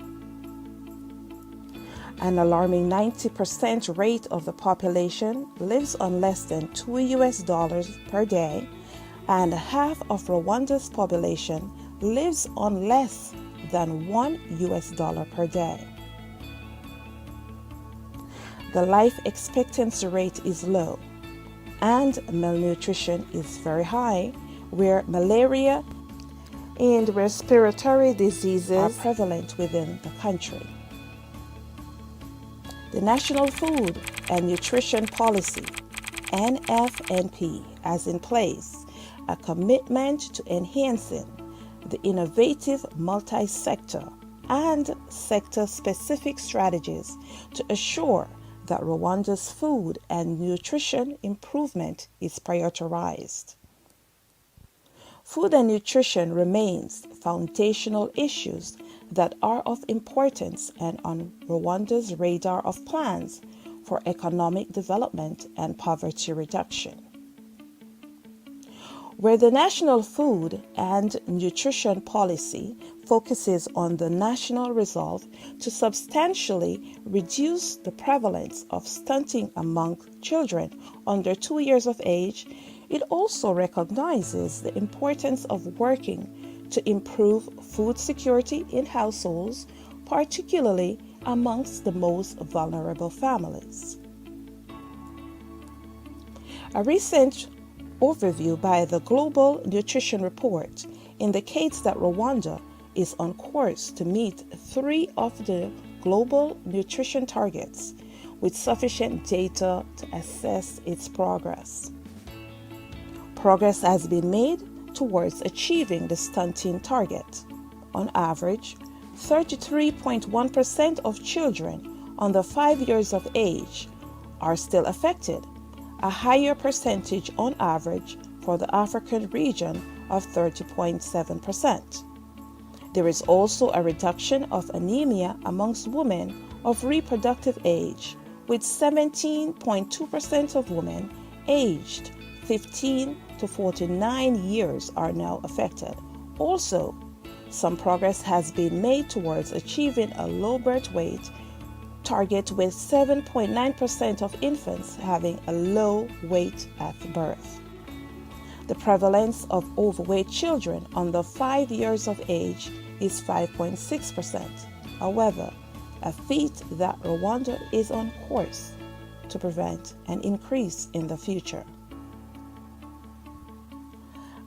A: An alarming 90% rate of the population lives on less than $2 per day, and half of Rwanda's population lives on less than $1 per day. The life expectancy rate is low, and malnutrition is very high, where malaria and respiratory diseases are prevalent within the country. The National Food and Nutrition Policy, NFNP, has in place a commitment to enhancing the innovative multi-sector and sector-specific strategies to assure that Rwanda's food and nutrition improvement is prioritized. Food and nutrition remains foundational issues that are of importance and on Rwanda's radar of plans for economic development and poverty reduction. Where the National Food and Nutrition Policy focuses on the national resolve to substantially reduce the prevalence of stunting among children under 2 years of age, it also recognizes the importance of working to improve food security in households, particularly amongst the most vulnerable families. A recent overview by the Global Nutrition Report indicates that Rwanda is on course to meet 3 of the global nutrition targets, with sufficient data to assess its progress. Progress has been made towards achieving the stunting target. On average, 33.1% of children under 5 years of age are still affected, a higher percentage on average for the African region of 30.7%. There is also a reduction of anemia amongst women of reproductive age, with 17.2% of women aged 15 to 49 years are now affected. Also, some progress has been made towards achieving a low birth weight target, with 7.9% of infants having a low weight at birth. The prevalence of overweight children under 5 years of age is 5.6%. However, a feat that Rwanda is on course to prevent an increase in the future.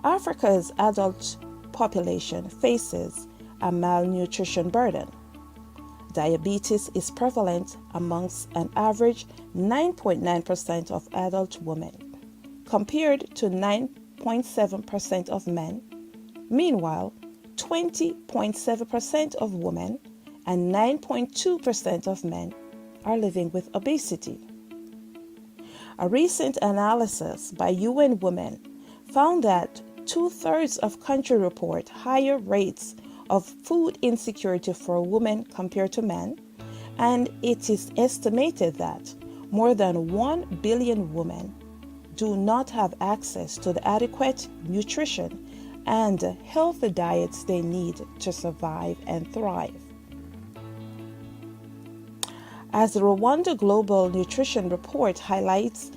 A: Africa's adult population faces a malnutrition burden. Diabetes is prevalent amongst an average 9.9% of adult women, compared to 9.7% of men. Meanwhile, 20.7% of women and 9.2% of men are living with obesity. A recent analysis by UN Women found that 2/3 of countries report higher rates of food insecurity for women compared to men, and it is estimated that more than 1 billion women do not have access to the adequate nutrition and healthy diets they need to survive and thrive. As the Rwanda Global Nutrition Report highlights,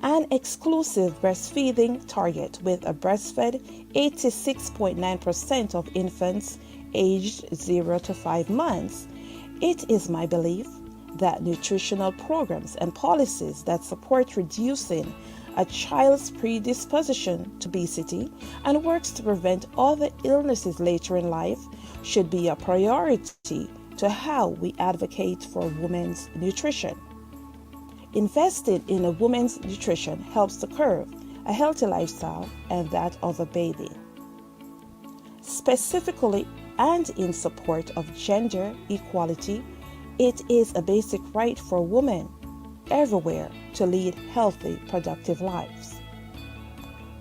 A: an exclusive breastfeeding target with a breastfed 86.9% of infants aged 0 to 5 months, it is my belief that nutritional programs and policies that support reducing a child's predisposition to obesity and works to prevent other illnesses later in life should be a priority to how we advocate for women's nutrition. Investing in a woman's nutrition helps to curb a healthy lifestyle and that of a baby. Specifically and in support of gender equality, it is a basic right for women everywhere to lead healthy, productive lives.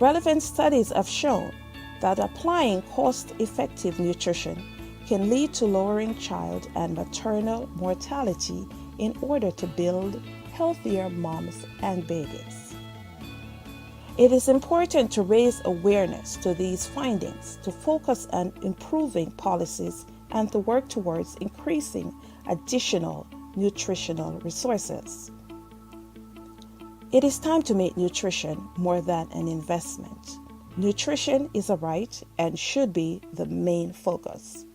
A: Relevant studies have shown that applying cost-effective nutrition can lead to lowering child and maternal mortality in order to build healthier moms and babies. It is important to raise awareness to these findings, to focus on improving policies, and to work towards increasing additional nutritional resources. It is time to make nutrition more than an investment. Nutrition is a right and should be the main focus.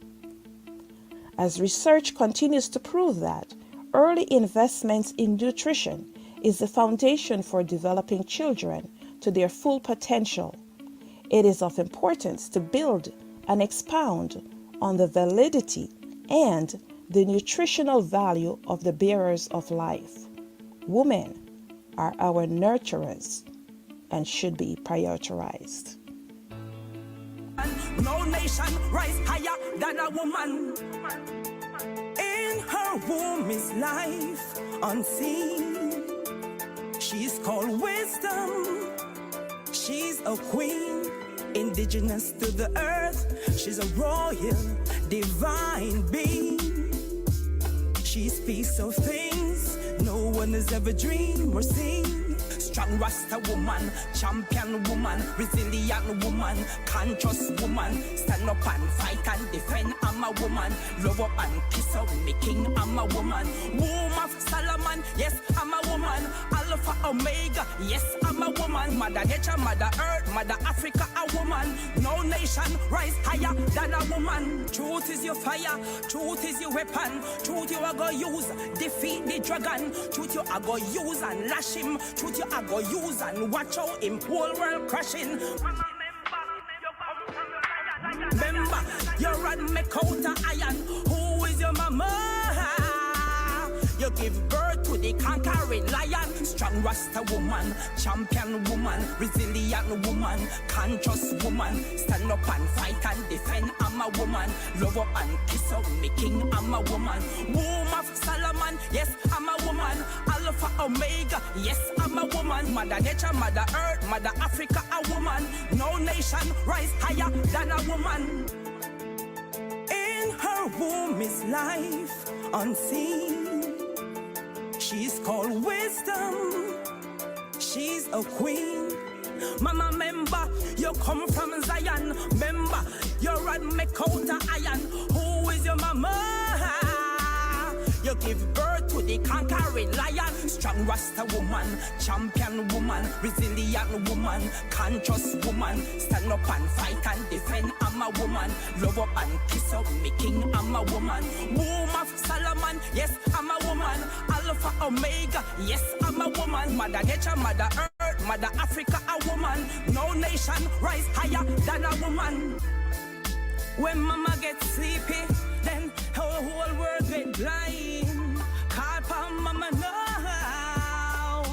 A: As research continues to prove that early investments in nutrition is the foundation for developing children to their full potential, it is of importance to build and expound on the validity and the nutritional value of the bearers of life. Women are our nurturers and should be prioritized.
G: No nation rise higher than a woman. In her womb is life unseen. She's called wisdom. She's a queen, indigenous to the earth. She's a royal, divine being. She speaks of things no one has ever dreamed or seen. Strong Rasta woman, champion woman, resilient woman, conscious woman. Stand up and fight and defend, I'm a woman. Love up and kiss up me king, I'm a woman. Womb of Solomon, yes, I'm a woman. Alpha Omega, yes, I'm a woman. Mother Nature, Mother Earth, Mother Africa, a woman. No nation rise higher than a woman. Truth is your fire, truth is your weapon. Truth you are gonna use, defeat the dragon. Truth you are gonna use and lash him. Truth you are gonna use and watch out him whole world crashing. Remember, you're on me counter iron. Who is your mama? You give birth to the conquering lion. Strong Rasta woman, champion woman, resilient woman, conscious woman. Stand up and fight and defend, I'm a woman. Love up and kiss up me king, I'm a woman. Womb of Solomon, yes, I'm a woman. Alpha Omega, yes, I'm a woman. Mother Nature, Mother Earth, Mother Africa, a woman. No nation rise higher than a woman. In her womb is life unseen. She's called wisdom. She's a queen. Mama, remember, you come from Zion. Remember, you're on me counter iron. Who is your mama? You give birth to the conquering lion. Strong Rasta woman, champion woman, resilient woman, conscious woman. Stand up and fight and defend, I'm a woman. Love up and kiss up me king, I'm a woman. Womb of Solomon, yes, I'm a woman. Alpha, Omega. Yes, I'm a woman. Mother Nature, Mother Earth, Mother Africa, a woman. No nation rise higher than a woman. When mama gets sleepy, then her whole world get blind. Call for mama now.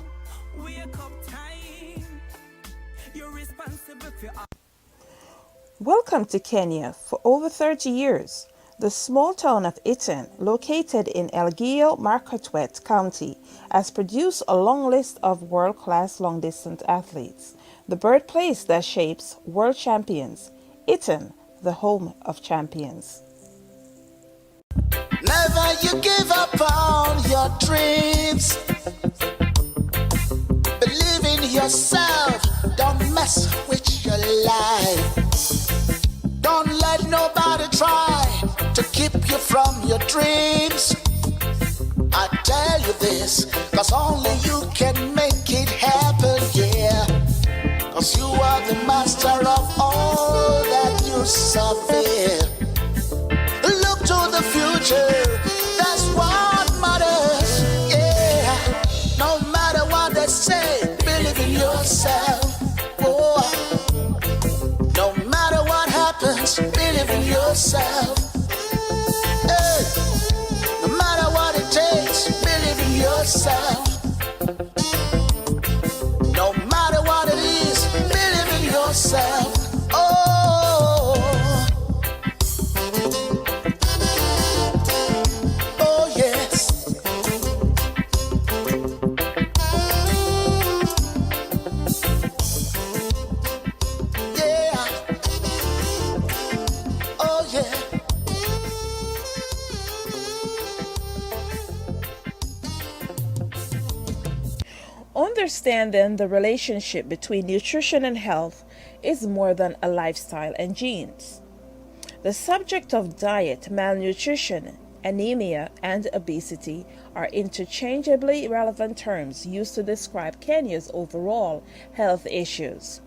G: Wake up time. You're responsible for.
A: Welcome to Kenya. For over 30 years, the small town of Iten, located in Elgeyo Marakwet County, has produced a long list of world-class long-distance athletes. The birthplace that shapes world champions. Iten, the home of champions.
E: Never you give up on your dreams. Believe in yourself. Don't mess with your life. Don't let nobody try to keep you from your dreams. I tell you this, cause only you can make it happen, yeah. Cause you are the master of all that you suffer. Look to the future, that's what matters, yeah. No matter what they say, believe in yourself, oh. No matter what happens, believe in yourself. Hey. No matter what it takes, believe in yourself. No matter what it is, believe in yourself. Oh, oh yes. Yeah. Oh yeah.
A: Understanding the relationship between nutrition and health is more than a lifestyle and genes. The subject of diet, malnutrition, anemia, and obesity are interchangeably relevant terms used to describe Kenya's overall health issues.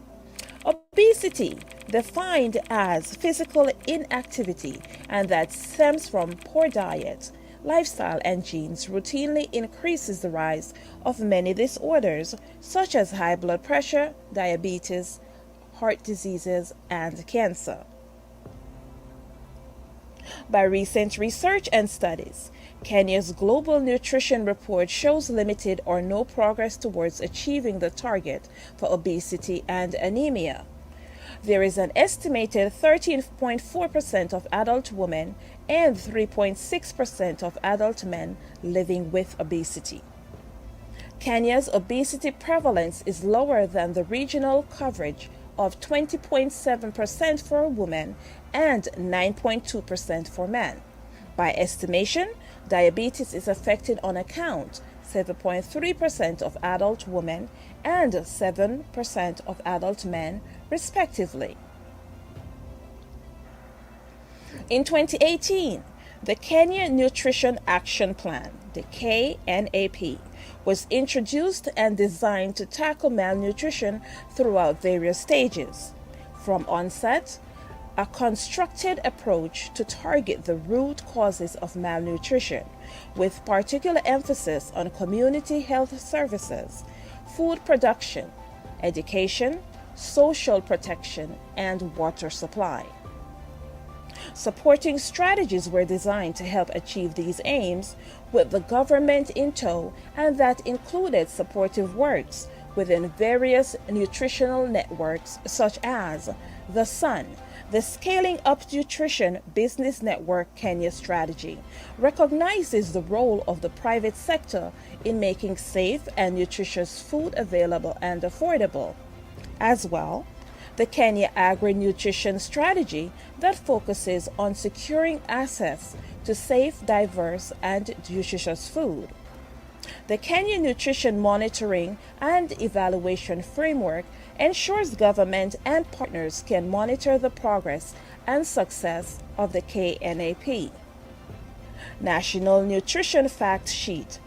A: Obesity, defined as physical inactivity and that stems from poor diet, lifestyle, and genes, routinely increases the rise of many disorders such as high blood pressure, diabetes, heart diseases, and cancer. By recent research and studies, Kenya's Global Nutrition Report shows limited or no progress towards achieving the target for obesity and anemia. There is an estimated 13.4% of adult women and 3.6% of adult men living with obesity. Kenya's obesity prevalence is lower than the regional coverage of 20.7% for women and 9.2% for men. By estimation, diabetes is affected on account 7.3% of adult women and 7% of adult men, respectively. In 2018, the Kenya Nutrition Action Plan, the KNAP, was introduced and designed to tackle malnutrition throughout various stages. From onset, a constructed approach to target the root causes of malnutrition, with particular emphasis on community health services, food production, education, social protection, and water supply. Supporting strategies were designed to help achieve these aims with the government in tow, and that included supportive works within various nutritional networks such as the SUN, the Scaling Up Nutrition Business Network Kenya strategy, recognizes the role of the private sector in making safe and nutritious food available and affordable. As well, the Kenya Agri-Nutrition Strategy that focuses on securing access to safe, diverse, and nutritious food. The Kenya Nutrition Monitoring and Evaluation Framework ensures government and partners can monitor the progress and success of the KNAP. National Nutrition Fact Sheet,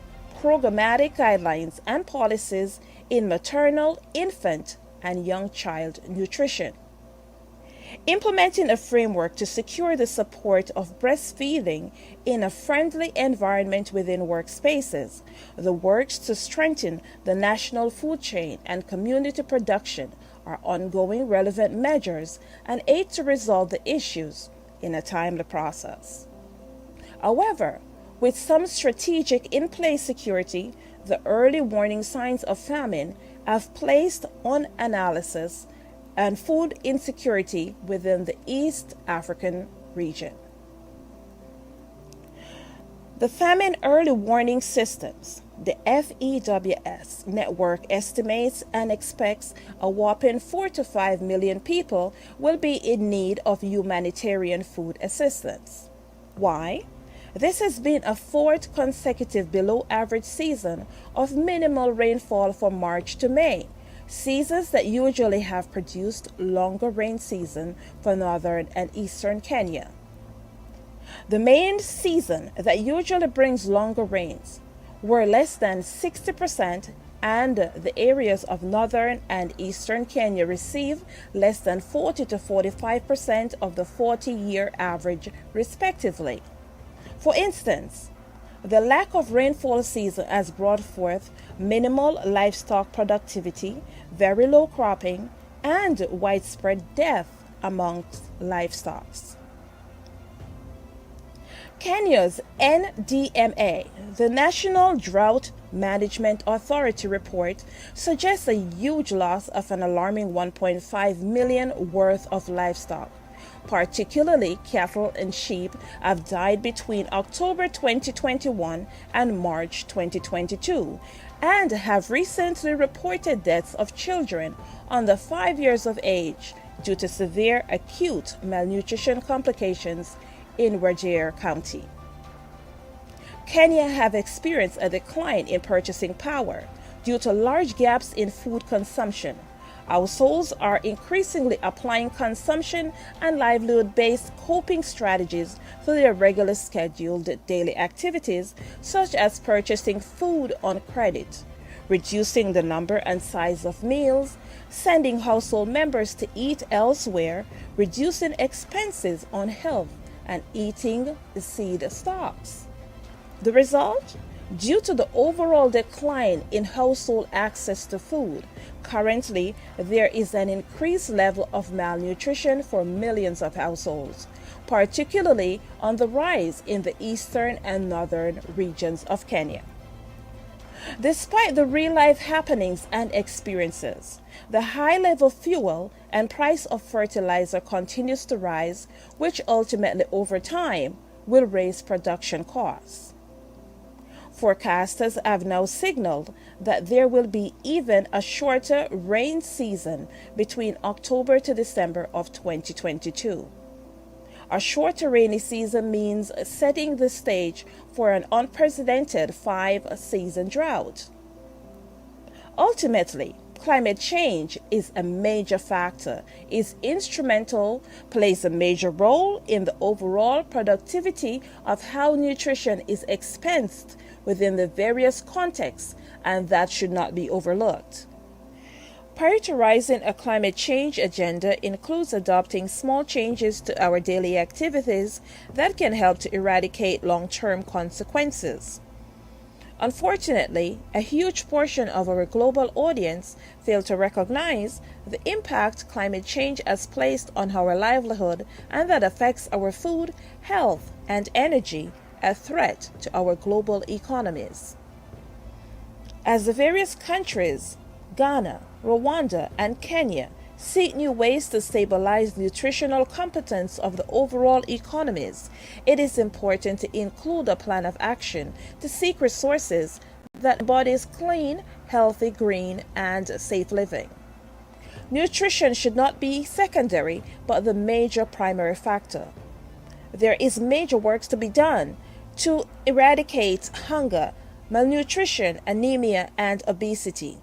A: Programmatic Guidelines and Policies in Maternal, Infant, and Young Child Nutrition. implementing a framework to secure the support of breastfeeding in a friendly environment within workspaces, the works to strengthen the national food chain and community production are ongoing relevant measures and aid to resolve the issues in a timely process. However, with some strategic in-place security, the early warning signs of famine have placed on analysis and food insecurity within the East African region. The Famine Early Warning Systems, the FEWS network, estimates and expects a whopping 4 to 5 million people will be in need of humanitarian food assistance. Why? This has been a fourth consecutive below average season of minimal rainfall from March to May, seasons that usually have produced longer rain season for northern and eastern Kenya. The main season that usually brings longer rains were less than 60%, and the areas of northern and eastern Kenya receive less than 40 to 45% of the 40-year average respectively. For instance, the lack of rainfall season has brought forth minimal livestock productivity, very low cropping, and widespread death amongst livestock. Kenya's NDMA, the National Drought Management Authority report, suggests a huge loss of an alarming 1.5 million worth of livestock. Particularly cattle and sheep have died between October 2021 and March 2022 and have recently reported deaths of children under 5 years of age due to severe acute malnutrition complications in Wajir County. Kenya have experienced a decline in purchasing power due to large gaps in food consumption. Households are increasingly applying consumption and livelihood-based coping strategies for their regular scheduled daily activities, such as purchasing food on credit, reducing the number and size of meals, sending household members to eat elsewhere, reducing expenses on health, and eating the seed stocks. The result? Due to the overall decline in household access to food, currently there is an increased level of malnutrition for millions of households, particularly on the rise in the eastern and northern regions of Kenya. Despite the real-life happenings and experiences, the high-level fuel and price of fertilizer continues to rise, which ultimately over time will raise production costs. Forecasters have now signaled that there will be even a shorter rain season between October to December of 2022. A shorter rainy season means setting the stage for an unprecedented 5-season drought. Ultimately, climate change is a major factor, is instrumental, plays a major role in the overall productivity of how nutrition is expensed within the various contexts, and that should not be overlooked. Prioritizing a climate change agenda includes adopting small changes to our daily activities that can help to eradicate long-term consequences. Unfortunately, a huge portion of our global audience fail to recognize the impact climate change has placed on our livelihood and that affects our food, health, and energy, a threat to our global economies. As the various countries, Ghana, Rwanda, and Kenya, seek new ways to stabilize nutritional competence of the overall economies, it is important to include a plan of action to seek resources that embodies clean, healthy, green, and safe living. Nutrition should not be secondary, but the major primary factor. There is major work to be done to eradicate hunger, malnutrition, anemia, and obesity.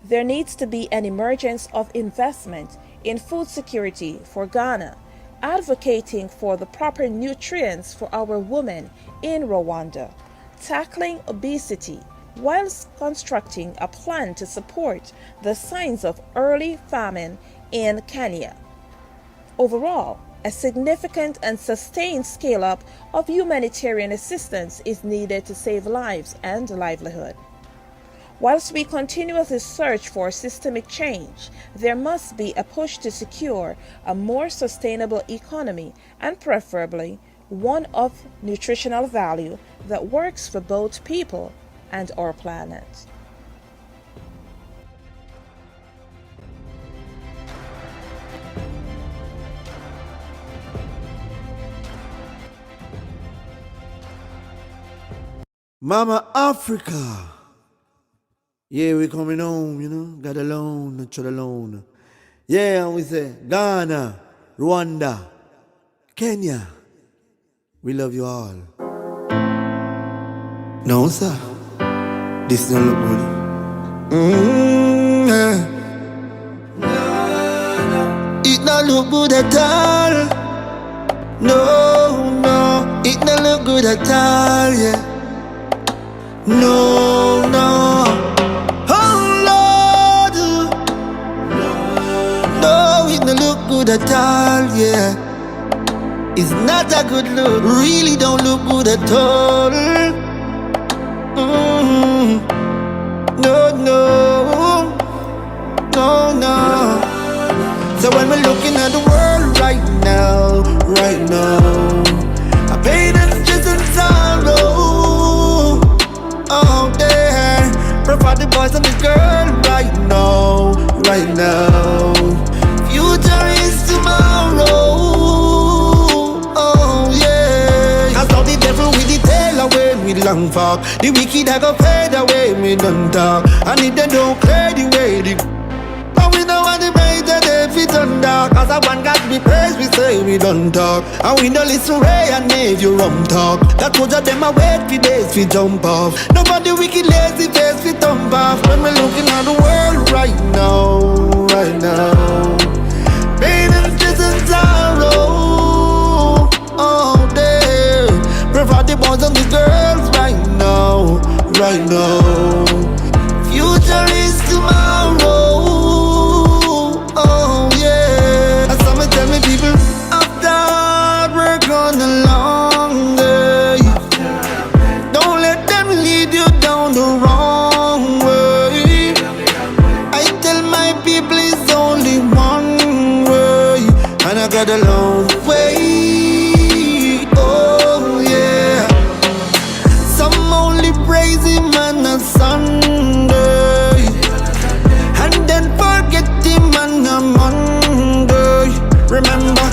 A: There needs to be an emergence of investment in food security for Ghana, advocating for the proper nutrients for our women in Rwanda, tackling obesity, whilst constructing a plan to support the signs of early famine in Kenya. Overall, a significant and sustained scale up of humanitarian assistance is needed to save lives and livelihood. Whilst we continuously search for systemic change, there must be a push to secure a more sustainable economy and preferably one of nutritional value that works for both people and our planet.
G: Mama Africa. Yeah, we coming home, you know. God alone, not child alone. Yeah, and we say Ghana, Rwanda, Kenya. We love you all. No, sir. This don't look good. Yeah. It don't look good at all. No, no. It don't look good at all, yeah. No, no. Oh, Lord. No, it don't look good at all, yeah. It's not a good look. Really don't look good at all. No, no. No, no. So when we're looking at the world right now, I pain and stress and sorrow out there. Provide the boys and the girl right now. Future is tomorrow. Oh yeah. I saw the devil with the tail away, me long fuck. The wicked I go fade away, me don't talk. And if they don't clear the way, and we know what the brighter day fit on dark. As a one God be praised, we say we don't talk. And we don't listen Ray and if you rum talk. That was of them a wait for days we jump off. Nobody wicked lazy face we thump off. When we're looking at the world right now. Pain and stress and sorrow. Oh there. Provide the boys and the girls right now. Future is tomorrow. Oh yeah. And some tell me people after hard work on the long day. Don't let them lead you down the wrong way. I tell my people it's only one way, and I got a long way. Oh yeah. Some only praise him on a Sunday, and then forget him on a Monday. Remember,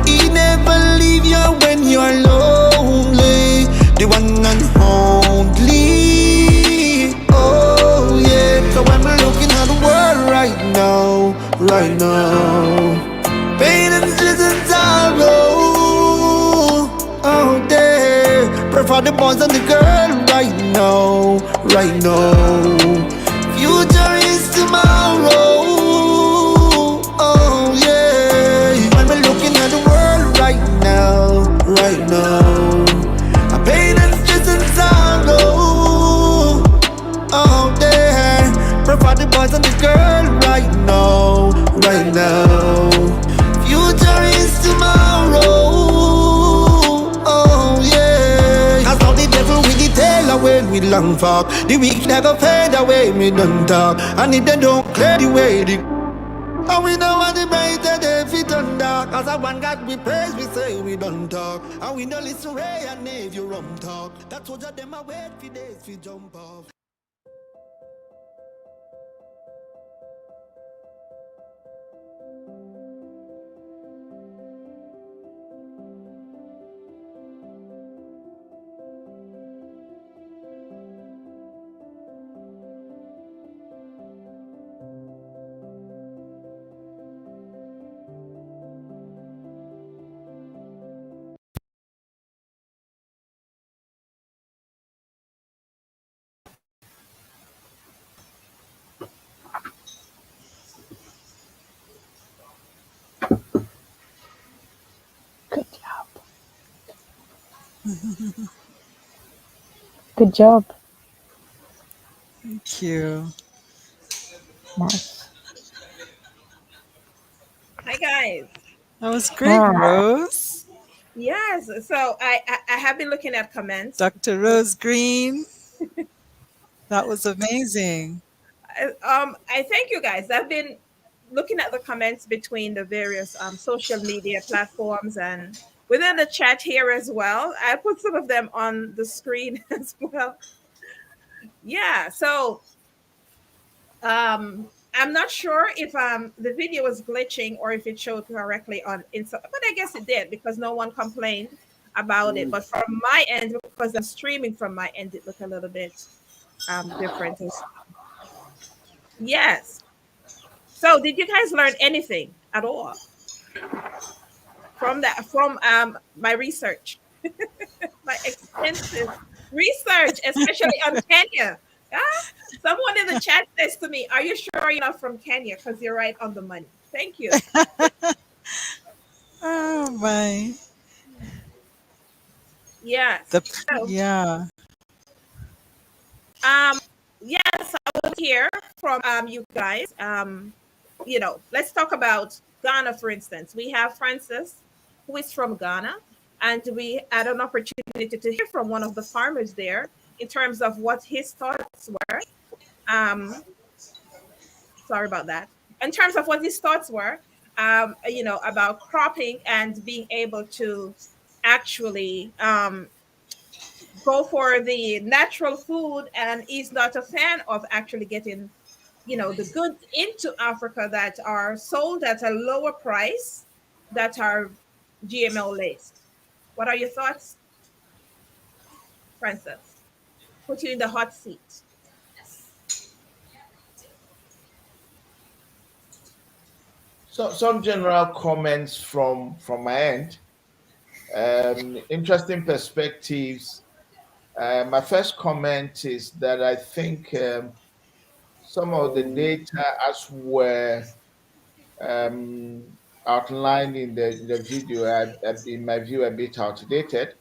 G: he never leave you when you're lonely. The one and only. Oh yeah. So when we're looking at the world right now, pain and stress and sorrow. Oh there. Pray for the boys and the girl right now. Future is tomorrow. Oh yeah. When we're looking at the world right now. A pain and stress and sorrow. Oh there. Pray for the boys and the girl right now. Future is tomorrow. Oh yeah. I saw the devil with the tail away, we long fuck. The weak never fade away, me don't talk. And if they don't clear the way, and we know what the brighter day fit on dark. As a one God we praise, we say we don't talk. And we don't listen Ray and if you rum talk. That's what them a wait for days we jump off.
C: Good job. Good job.
B: Thank you.
C: Nice.
A: Hi, guys.
B: That was great, Rose.
A: Yes. So I have been looking at comments.
B: Dr. Rose Green. That was amazing.
A: I thank you guys. I've been looking at the comments between the various social media platforms and within the chat here as well. I put some of them on the screen as well. Yeah. So I'm not sure if the video was glitching or if it showed correctly on Insta, but I guess it did because no one complained about it. But from my end, because I'm streaming from my end, it looked a little bit different. Yes. So did you guys learn anything at all from that from my research? My extensive research, especially on Kenya. Yeah? Someone in the chat says to me, "Are you sure you're not from Kenya? Because you're right on the money." Thank you.
B: Oh my.
A: Yes.
B: The
A: So,
B: yeah.
A: um, yes, I will hear from you guys. Let's talk about Ghana, for instance. We have Francis, who is from Ghana, and we had an opportunity to hear from one of the farmers there in terms of what his thoughts were. Um, sorry about that. In terms of what his thoughts were, about cropping and being able to actually go for the natural food, and he's not a fan of actually getting the goods into Africa that are sold at a lower price that are GMO laced. What are your thoughts, Francis? Put you in the hot seat.
D: So some general comments from my end. Interesting perspectives. My first comment is that I think some of the data as were outlined in the video are, in my view, a bit outdated.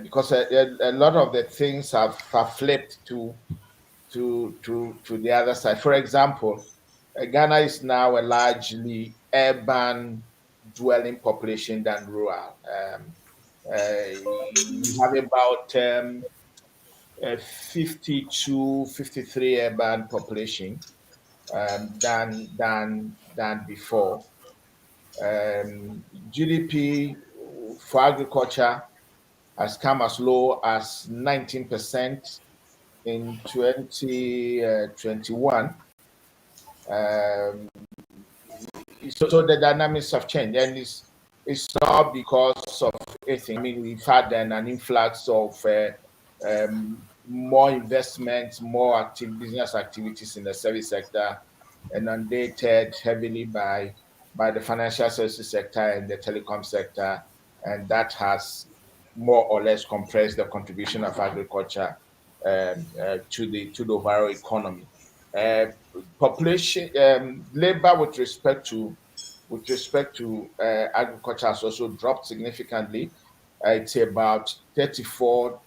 D: Because a lot of the things have flipped to the other side. For example, Ghana is now a largely urban dwelling population than rural. We have about 52, 53 urban population than before. GDP for agriculture has come as low as 19% in 2021. So the dynamics have changed, and it's not because of anything. I mean, we've had an influx of more investments, more active business activities in the service sector, inundated heavily by the financial services sector and the telecom sector, and that has more or less compressed the contribution of agriculture to the overall economy. Uh, Population labor with respect to agriculture has also dropped significantly. It's about 34%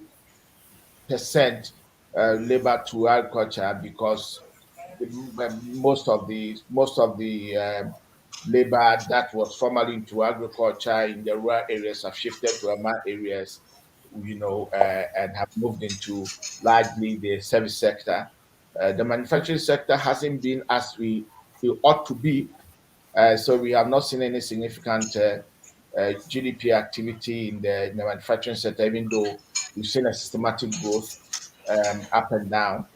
D: labor to agriculture because most of the labor that was formerly into agriculture in the rural areas have shifted to urban areas, and have moved into largely the service sector. The manufacturing sector hasn't been as it ought to be, so we have not seen any significant GDP activity in the manufacturing sector, even though we've seen a systematic growth up and down.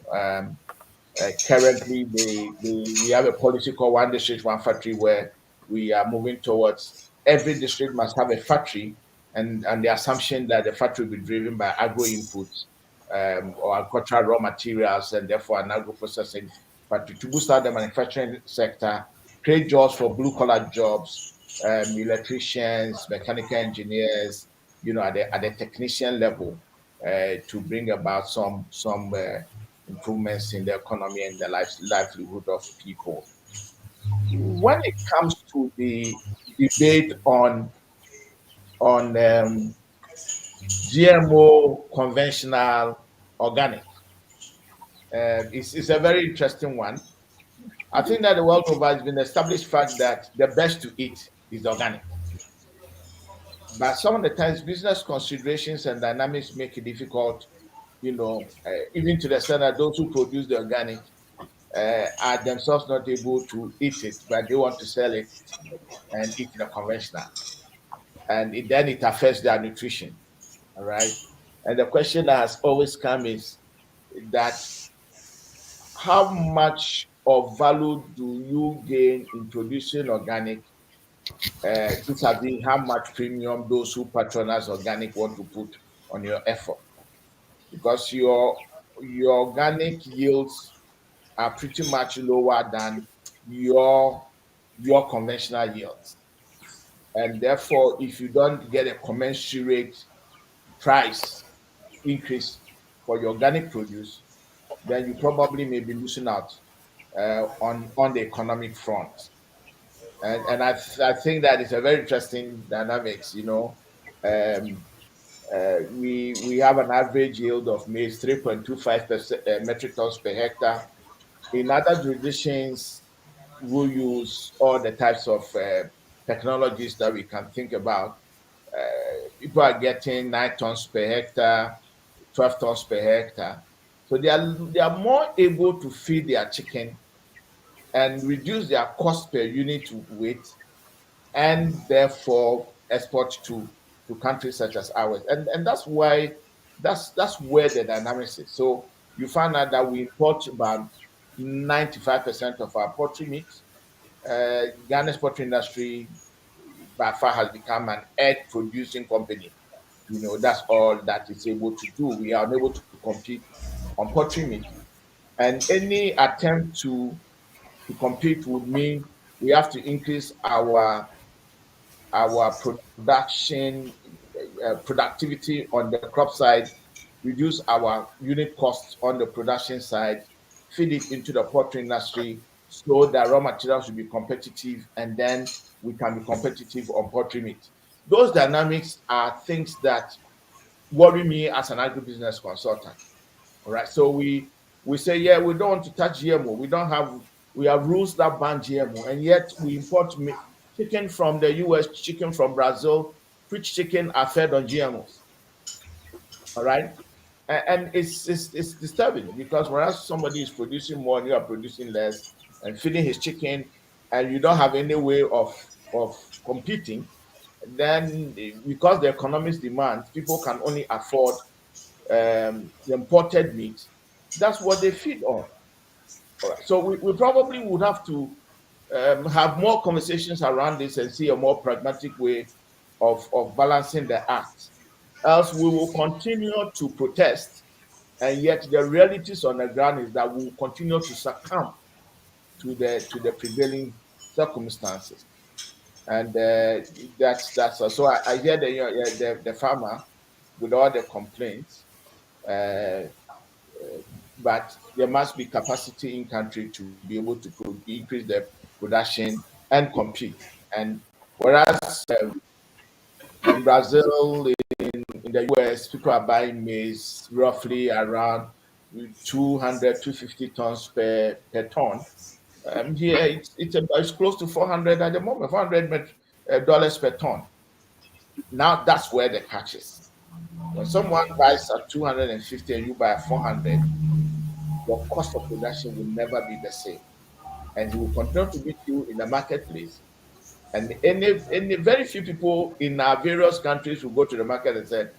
D: Currently, we have a policy called One District, One Factory, where we are moving towards every district must have a factory, and the assumption that the factory will be driven by agro inputs or agricultural raw materials, and therefore an agro processing factory to boost out the manufacturing sector, create jobs for blue collar jobs, electricians, mechanical engineers, at the technician level, to bring about some improvements in the economy and the livelihood of people. When it comes to the debate on GMO, conventional, organic, it's a very interesting one. I think that the world over has been established fact that the best to eat is organic. But some of the times, business considerations and dynamics make it difficult, even to the extent that those who produce the organic are themselves not able to eat it, but they want to sell it and eat the conventional. And then it affects their nutrition. All right. And the question that has always come is that how much of value do you gain in producing organic vis-a-vis how much premium those who patronize organic want to put on your effort? Because your organic yields are pretty much lower than your your conventional yields. And therefore, if you don't get a commensurate price increase for your organic produce, then you probably may be losing out on the economic front. And I think that is a very interesting dynamics. Um, we have an average yield of maize 3.25% metric tons per hectare. In other jurisdictions, we use all the types of technologies that we can think about. People are getting 9 tons per hectare, 12 tons per hectare. So they are more able to feed their chicken and reduce their cost per unit weight, and therefore export to countries such as ours. And that's why that's where the dynamics is. So you find out that we import about 95% of our poultry meat. Ghana's poultry industry by far has become an egg producing company. That's all that it's able to do. We are unable to compete on poultry meat. And any attempt to compete would mean we have to increase our production productivity on the crop side, reduce our unit costs on the production side, feed it into the poultry industry so that raw materials will be competitive, and then we can be competitive on poultry meat. Those dynamics are things that worry me as an agribusiness consultant. All right. So we say, yeah, we don't want to touch GMO. We have rules that ban GMO, and yet we import chicken from the US, chicken from Brazil, which chicken are fed on GMOs. All right. And it's disturbing because whereas somebody is producing more and you are producing less and feeding his chicken, and you don't have any way of competing, then because the economics demand, people can only afford the imported meat. That's what they feed on. All right. So we probably would have to have more conversations around this and see a more pragmatic way of balancing the act. Else we will continue to protest, and yet the realities on the ground is that we will continue to succumb to the prevailing circumstances. And that's so I hear the farmer with all the complaints. Uh, but there must be capacity in country to be able to increase the production and compete. And whereas in Brazil, in the US, people are buying maize roughly around 200, 250 tons per ton. Here, it's close to 400 at the moment, $400 per ton. Now that's where the catch is. When someone buys at 250 and you buy at 400, your cost of production will never be the same. And he will continue to beat you in the marketplace. And any very few people in our various countries will go to the market and say,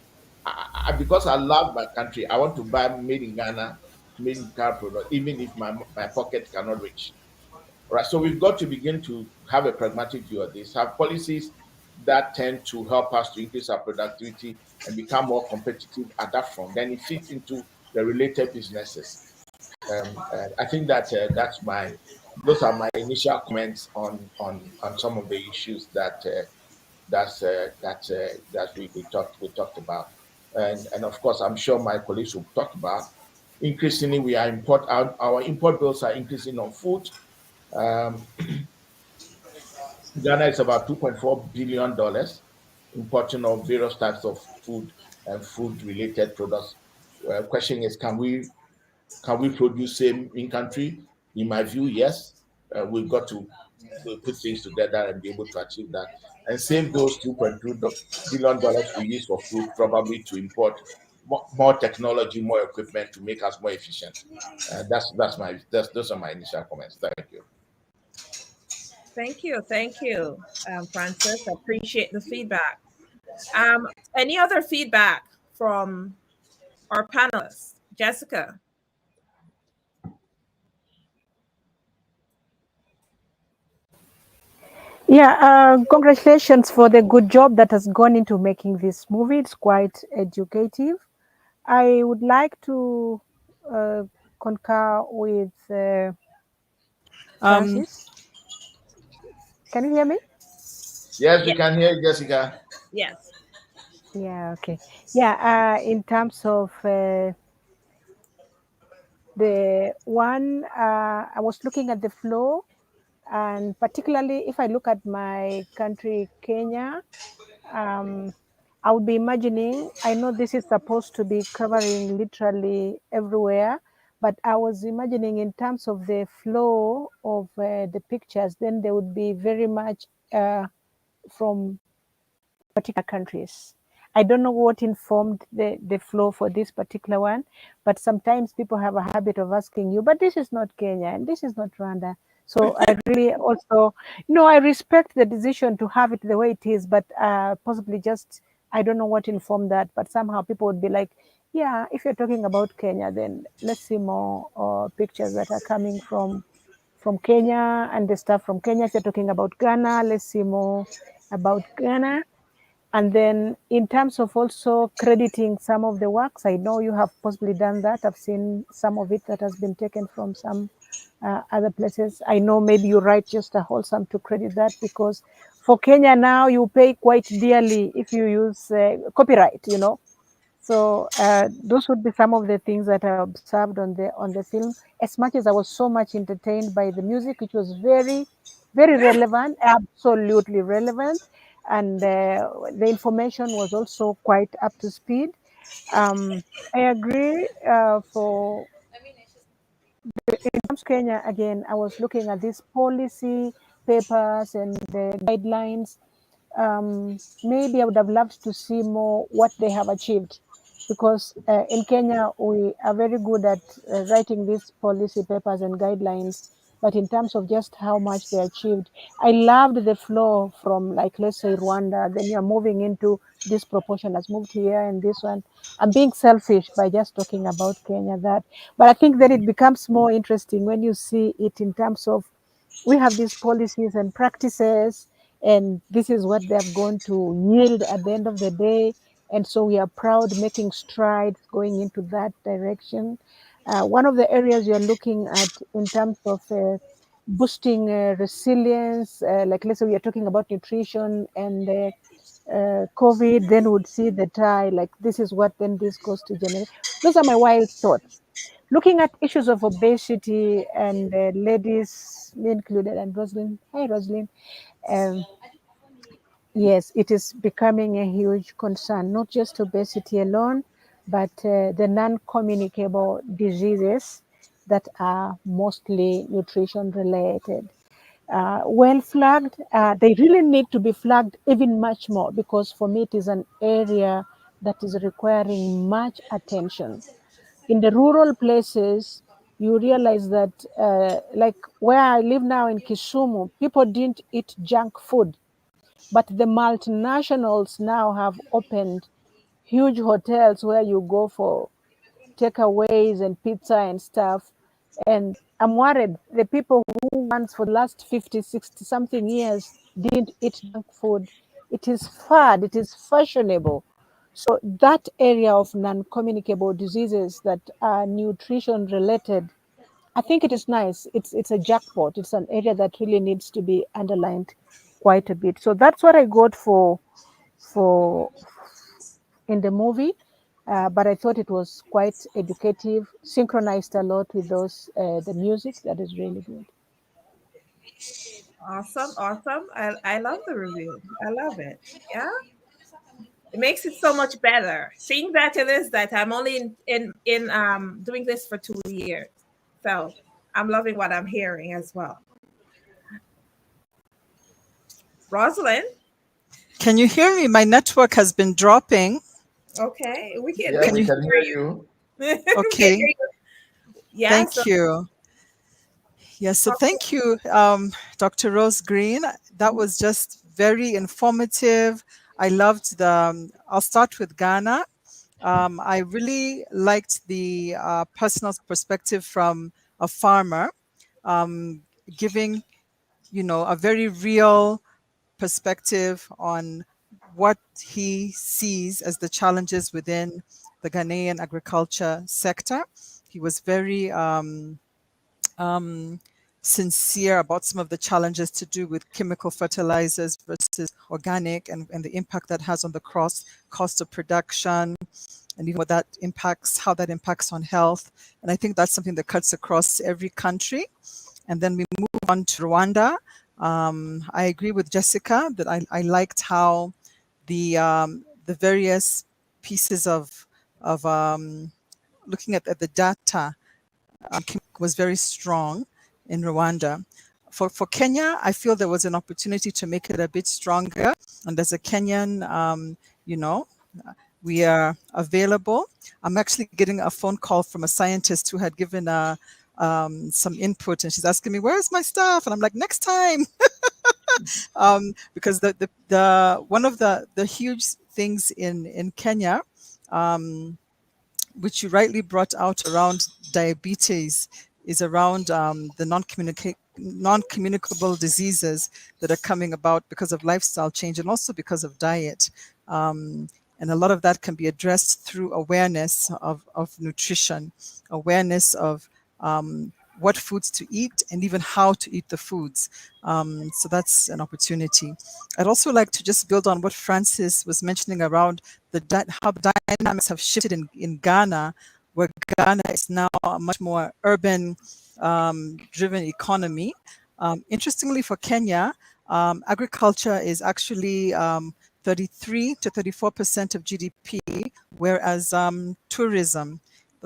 D: because I love my country, I want to buy made in Ghana, made in Ghana product, even if my pocket cannot reach. All right. So we've got to begin to have a pragmatic view of this, have policies that tend to help us to increase our productivity and become more competitive at that front. Then it fits into the related businesses. I think that those are my initial comments on some of the issues that we talked about, and of course I'm sure my colleagues will talk about. Increasingly, we are our import bills are increasing on food. Um, Ghana is about $2.4 billion importing of various types of food and food related products. Question is, can we produce same in country? In my view, yes. we've got to put things together and be able to achieve that, and save those $2.2 billion we use for food, probably to import more technology, more equipment to make us more efficient. Those are my initial comments. Thank you.
A: Thank you, Francis. I appreciate the feedback. Any other feedback from our panelists? Jessica.
C: Yeah, congratulations for the good job that has gone into making this movie. It's quite educative. I would like to uh, concur with
B: Um,
C: Francis. Can you hear me?
D: Yes, we
A: Yes.
D: can hear you, Jessica.
A: Yes.
C: Yeah, okay. Yeah, in terms of the one, I was looking at the flow, and particularly if I look at my country, Kenya, um, I would be imagining, I know this is supposed to be covering literally everywhere, but I was imagining in terms of the flow of the pictures, then they would be very much from particular countries. I don't know what informed the flow for this particular one, but sometimes people have a habit of asking you, but this is not Kenya and this is not Rwanda. So I really also, I respect the decision to have it the way it is, but possibly just, I don't know what informed that, but somehow people would be like, yeah, if you're talking about Kenya, then let's see more pictures that are coming from Kenya and the stuff from Kenya. If you're talking about Ghana, let's see more about Ghana. And then in terms of also crediting some of the works, I know you have possibly done that. I've seen some of it that has been taken from some other places. I know maybe you write just a wholesome to credit that, because for Kenya now you pay quite dearly if you use copyright. So those would be some of the things that I observed on the film. As much as I was so much entertained by the music, which was very, very relevant, absolutely relevant, and the information was also quite up to speed. I agree. For in terms of Kenya, again, I was looking at these policy papers and the guidelines. Maybe I would have loved to see more what they have achieved, because in Kenya we are very good at writing these policy papers and guidelines, but in terms of just how much they achieved, I loved the flow from, like, let's say Rwanda, then you're moving into this proportion has moved here and this one. I'm being selfish by just talking about Kenya, but I think that it becomes more interesting when you see it in terms of, we have these policies and practices, and this is what they have gone to yield at the end of the day. And so we are proud, making strides going into that direction. One of the areas you're looking at in terms of boosting resilience, like let's say we are talking about nutrition and COVID, then would see the tie, like this is what then this goes to generate. Those are my wild thoughts. Looking at issues of obesity and ladies, me included, and Rosalind. Hi, Rosalind. Um, yes, it is becoming a huge concern, not just obesity alone, but the non-communicable diseases that are mostly nutrition related. Well flagged, they really need to be flagged even much more, because for me it is an area that is requiring much attention. In the rural places, you realize that, like where I live now in Kisumu, people didn't eat junk food, but the multinationals now have opened huge hotels where you go for takeaways and pizza and stuff. And I'm worried the people who once for the last 50, 60 something years didn't eat junk food. It is fad, it is fashionable. So that area of non-communicable diseases that are nutrition related, I think it is nice. It's a jackpot. It's an area that really needs to be underlined quite a bit. So that's what I got for in the movie. But I thought it was quite educative, synchronized a lot with those the music. That is really good.
A: Awesome. Awesome. I love the review. I love it. Yeah. It makes it so much better. Seeing that it is that I'm only in doing this for 2 years. So I'm loving what I'm hearing as well. Rosalind.
B: Can you hear me? My network has been dropping.
A: Okay, we can
D: Yeah,
B: Can
D: we
B: you?
D: can
A: hear
D: hear
A: you.
D: you.
A: We can
B: Okay.
A: hear you. Yeah. So
B: Thank you. Yes, so thank you, Dr. Rose Green. That was just very informative. I loved I'll start with Ghana. I really liked the personal perspective from a farmer, um, giving, a very real perspective on what he sees as the challenges within the Ghanaian agriculture sector. He was very um, sincere about some of the challenges to do with chemical fertilizers versus organic, and the impact that has on the cost of production, and even how that impacts on health. And I think that's something that cuts across every country. And then we move on to Rwanda. I agree with Jessica that I liked how the various pieces of looking at the data was very strong in Rwanda. For Kenya, I feel there was an opportunity to make it a bit stronger. And as a Kenyan, you know, we are available. I'm actually getting a phone call from a scientist who had given some input, and she's asking me, "Where's my stuff?" And I'm like, "Next time," because the one of the huge things in Kenya. Which you rightly brought out around diabetes, is around the non-communicable diseases that are coming about because of lifestyle change and also because of diet. And a lot of that can be addressed through awareness of nutrition, awareness of what foods to eat and even how to eat the foods. So that's an opportunity. I'd also like to just build on what Francis was mentioning around how the dynamics have shifted in Ghana, where Ghana is now a much more urban driven economy. Interestingly, for Kenya, agriculture is actually 33 to 34% of GDP, whereas tourism,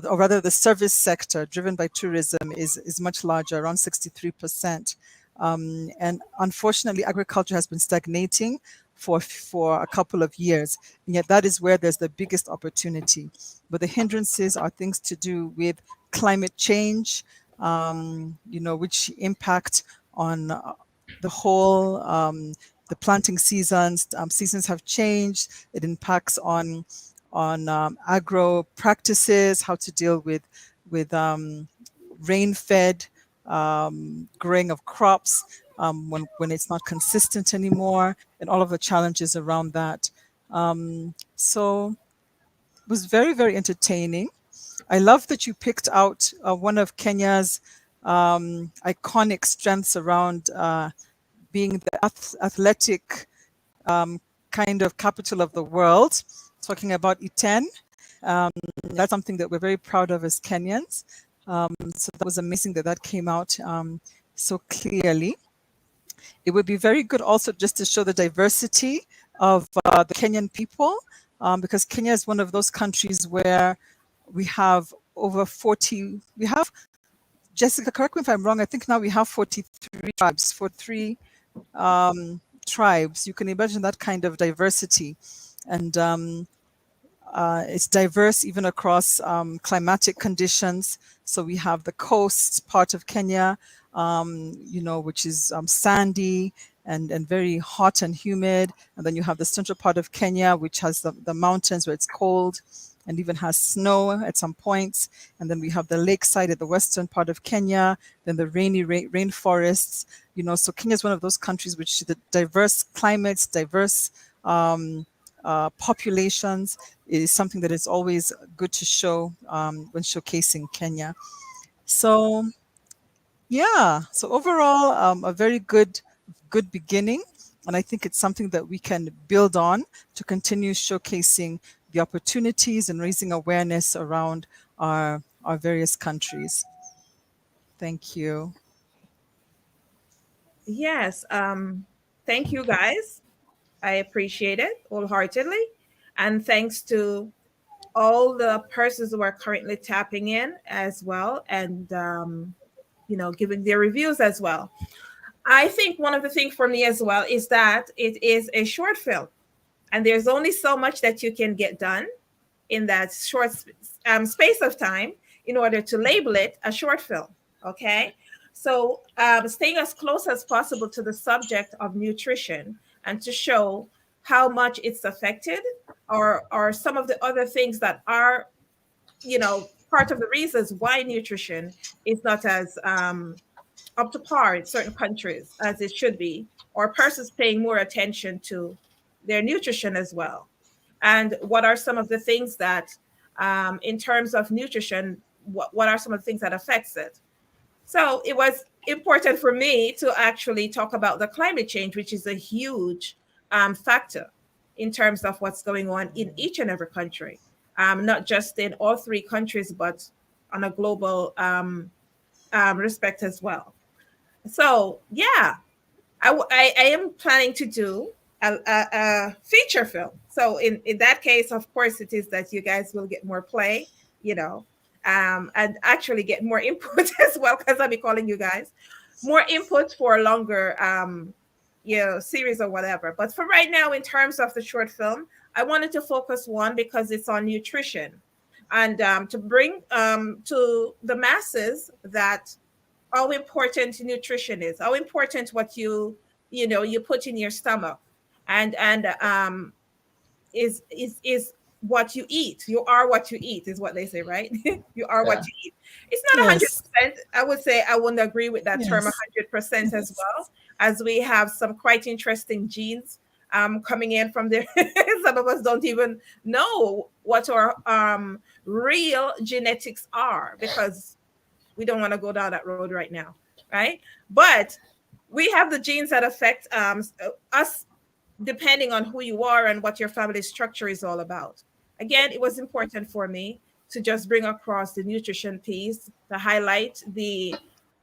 B: or rather the service sector driven by tourism, is much larger, around 63%. And unfortunately, agriculture has been stagnating for a couple of years, and yet that is where there's the biggest opportunity. But the hindrances are things to do with climate change, which impact on the whole. The planting seasons seasons have changed. It impacts on agro practices, how to deal with rain-fed growing of crops when it's not consistent anymore, and all of the challenges around that. So it was very, very entertaining. I love that you picked out one of Kenya's iconic strengths around being the athletic kind of capital of the world, talking about Iten. That's something that we're very proud of as Kenyans. So that was amazing that came out so clearly. It would be very good also just to show the diversity of the Kenyan people, because Kenya is one of those countries where we have over 40, we have, Jessica, correct me if I'm wrong, I think now we have 43 tribes, 43 tribes. You can imagine that kind of diversity. And it's diverse even across climatic conditions. So we have the coast part of Kenya, which is sandy and very hot and humid. And then you have the central part of Kenya, which has the mountains where it's cold and even has snow at some points. And then we have the lakeside at the western part of Kenya, then the rainy rainforests. So Kenya is one of those countries which the diverse climates, diverse populations is something that is always good to show when showcasing Kenya. So yeah, so overall, a very good beginning, and I think it's something that we can build on to continue showcasing the opportunities and raising awareness around our various countries. Thank you.
A: yes. Thank you guys. I appreciate it wholeheartedly. And thanks to all the persons who are currently tapping in as well, and giving their reviews as well. I think one of the things for me as well is that it is a short film, and there's only so much that you can get done in that short space of time in order to label it a short film. Okay. So, staying as close as possible to the subject of nutrition and to show how much it's affected, or some of the other things that are, part of the reasons why nutrition is not as up to par in certain countries as it should be, or persons paying more attention to their nutrition as well. And what are some of the things that, in terms of nutrition, what are some of the things that affects it? So it was important for me to actually talk about the climate change, which is a huge factor in terms of what's going on in each and every country, not just in all three countries, but on a global respect as well. So yeah, I am planning to do a feature film. So in that case, of course, it is that you guys will get more play, you know, and actually get more input as well, because I'll be calling you guys more input for a longer, series or whatever. But for right now, in terms of the short film, I wanted to focus one because it's on nutrition, and to bring to the masses that how important nutrition is, how important what you put in your stomach, and is what you eat. You are what you eat is what they say, right? You are what
D: Yeah.
A: you eat. It's not
B: Yes,
A: 100%. I would say I wouldn't agree with that term
B: yes,
A: 100% as
B: yes,
A: well, as we have some quite interesting genes coming in from there. Some of us don't even know what our real genetics are, because we don't want to go down that road right now, right? But we have the genes that affect us, depending on who you are and what your family structure is all about. Again, it was important for me to just bring across the nutrition piece, to highlight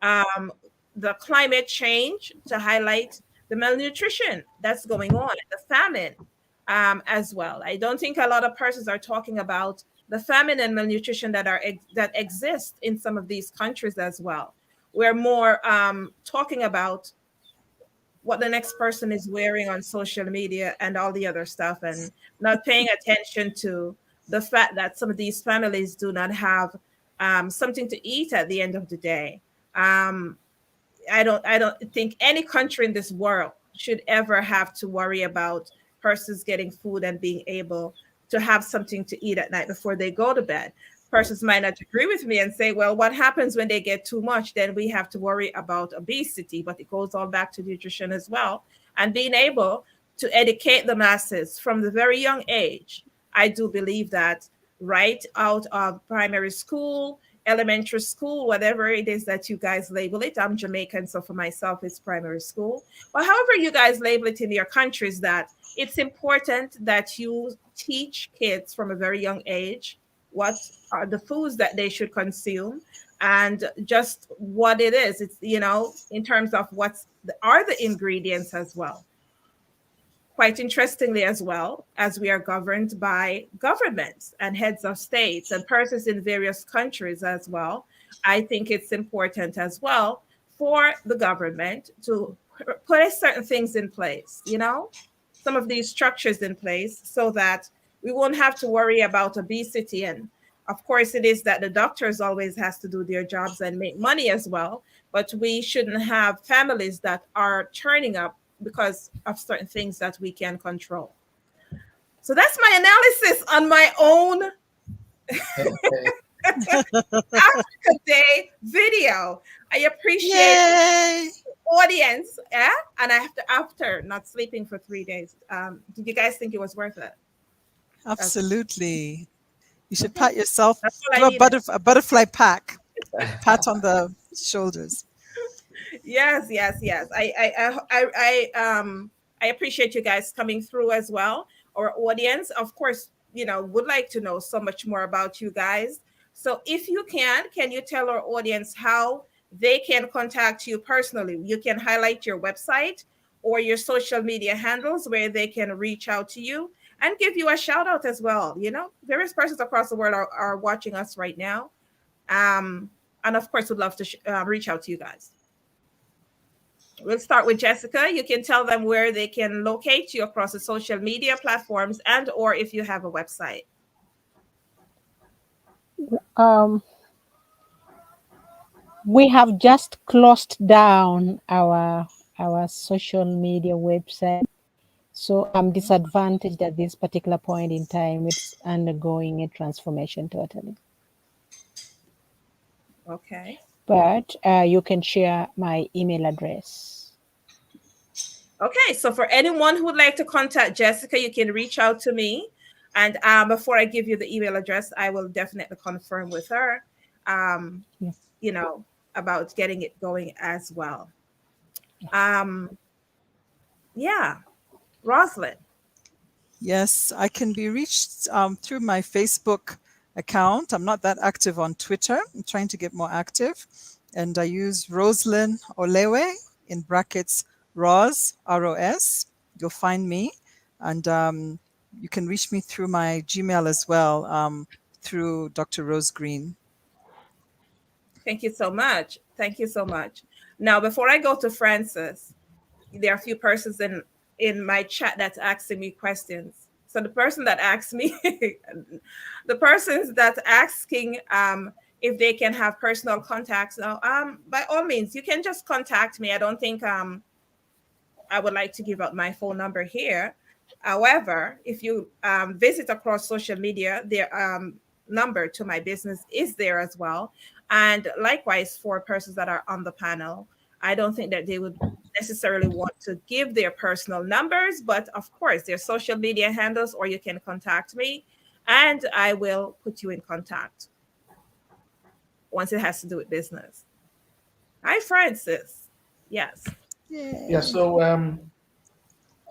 A: um, the climate change, to highlight the malnutrition that's going on, the famine as well. I don't think a lot of persons are talking about the famine and malnutrition that exist in some of these countries as well. We're more talking about what the next person is wearing on social media and all the other stuff, and not paying attention to the fact that some of these families do not have something to eat at the end of the day. Um, I don't think any country in this world should ever have to worry about persons getting food and being able to have something to eat at night before they go to bed. Persons might not agree with me and say, well, what happens when they get too much? Then we have to worry about obesity, but it goes all back to nutrition as well. And being able to educate the masses from the very young age. I do believe that right out of primary school, elementary school, whatever it is that you guys label it. I'm Jamaican, so for myself, it's primary school. But however you guys label it in your countries, that it's important that you teach kids from a very young age what are the foods that they should consume, and just what it is. It's, in terms of are the ingredients as well. Quite interestingly, as well, as we are governed by governments and heads of states and persons in various countries as well, I think it's important as well for the government to put certain things in place, some of these structures in place, so that we won't have to worry about obesity. And of course, it is that the doctors always has to do their jobs and make money as well, but we shouldn't have families that are turning up because of certain things that we can control. So that's my analysis on my own Africa Day video. I appreciate
B: yay,
A: the audience, yeah. And after not sleeping for 3 days, did you guys think it was worth it? Okay,
B: absolutely. You should
A: okay.
B: pat yourself,
A: That's all I
B: do a,
A: needed.
B: a butterfly pack, pat on the shoulders.
A: Yes, yes, yes. I appreciate you guys coming through as well. Our audience, of course, would like to know so much more about you guys. So if you can you tell our audience how they can contact you personally? You can highlight your website or your social media handles where they can reach out to you and give you a shout out as well. Various persons across the world are watching us right now. And of course, would love to reach out to you guys. We'll start with Jessica. You can tell them where they can locate you across the social media platforms and or if you have a website.
C: Um, we have just closed down our social media website, so I'm disadvantaged at this particular point in time. It's undergoing a transformation totally.
A: Okay.
C: But you can share my email address.
A: Okay, so for anyone who would like to contact Jessica, you can reach out to me. And before I give you the email address, I will definitely confirm with her, um,
C: Yeah.
A: you know, about getting it going as well.
C: Yeah.
A: Yeah, Rosalind.
B: Yes, I can be reached through my Facebook account. I'm not that active on Twitter. I'm trying to get more active. And I use Roslyn Olewe, in brackets, Ros, R-O-S. You'll find me. And you can reach me through my Gmail as well, through Dr. Rose Green.
A: Thank you so much. Thank you so much. Now, before I go to Francis, there are a few persons in my chat that's asking me questions. So the person that asked me, the persons that's asking if they can have personal contacts now, by all means, you can just contact me. I don't think I would like to give out my phone number here. However, if you visit across social media, their number to my business is there as well. And likewise, for persons that are on the panel, I don't think that they would necessarily want to give their personal numbers, but of course, their social media handles, or you can contact me and I will put you in contact once it has to do with business. Hi, Francis. Yes.
D: Yeah,
B: Yay.
D: so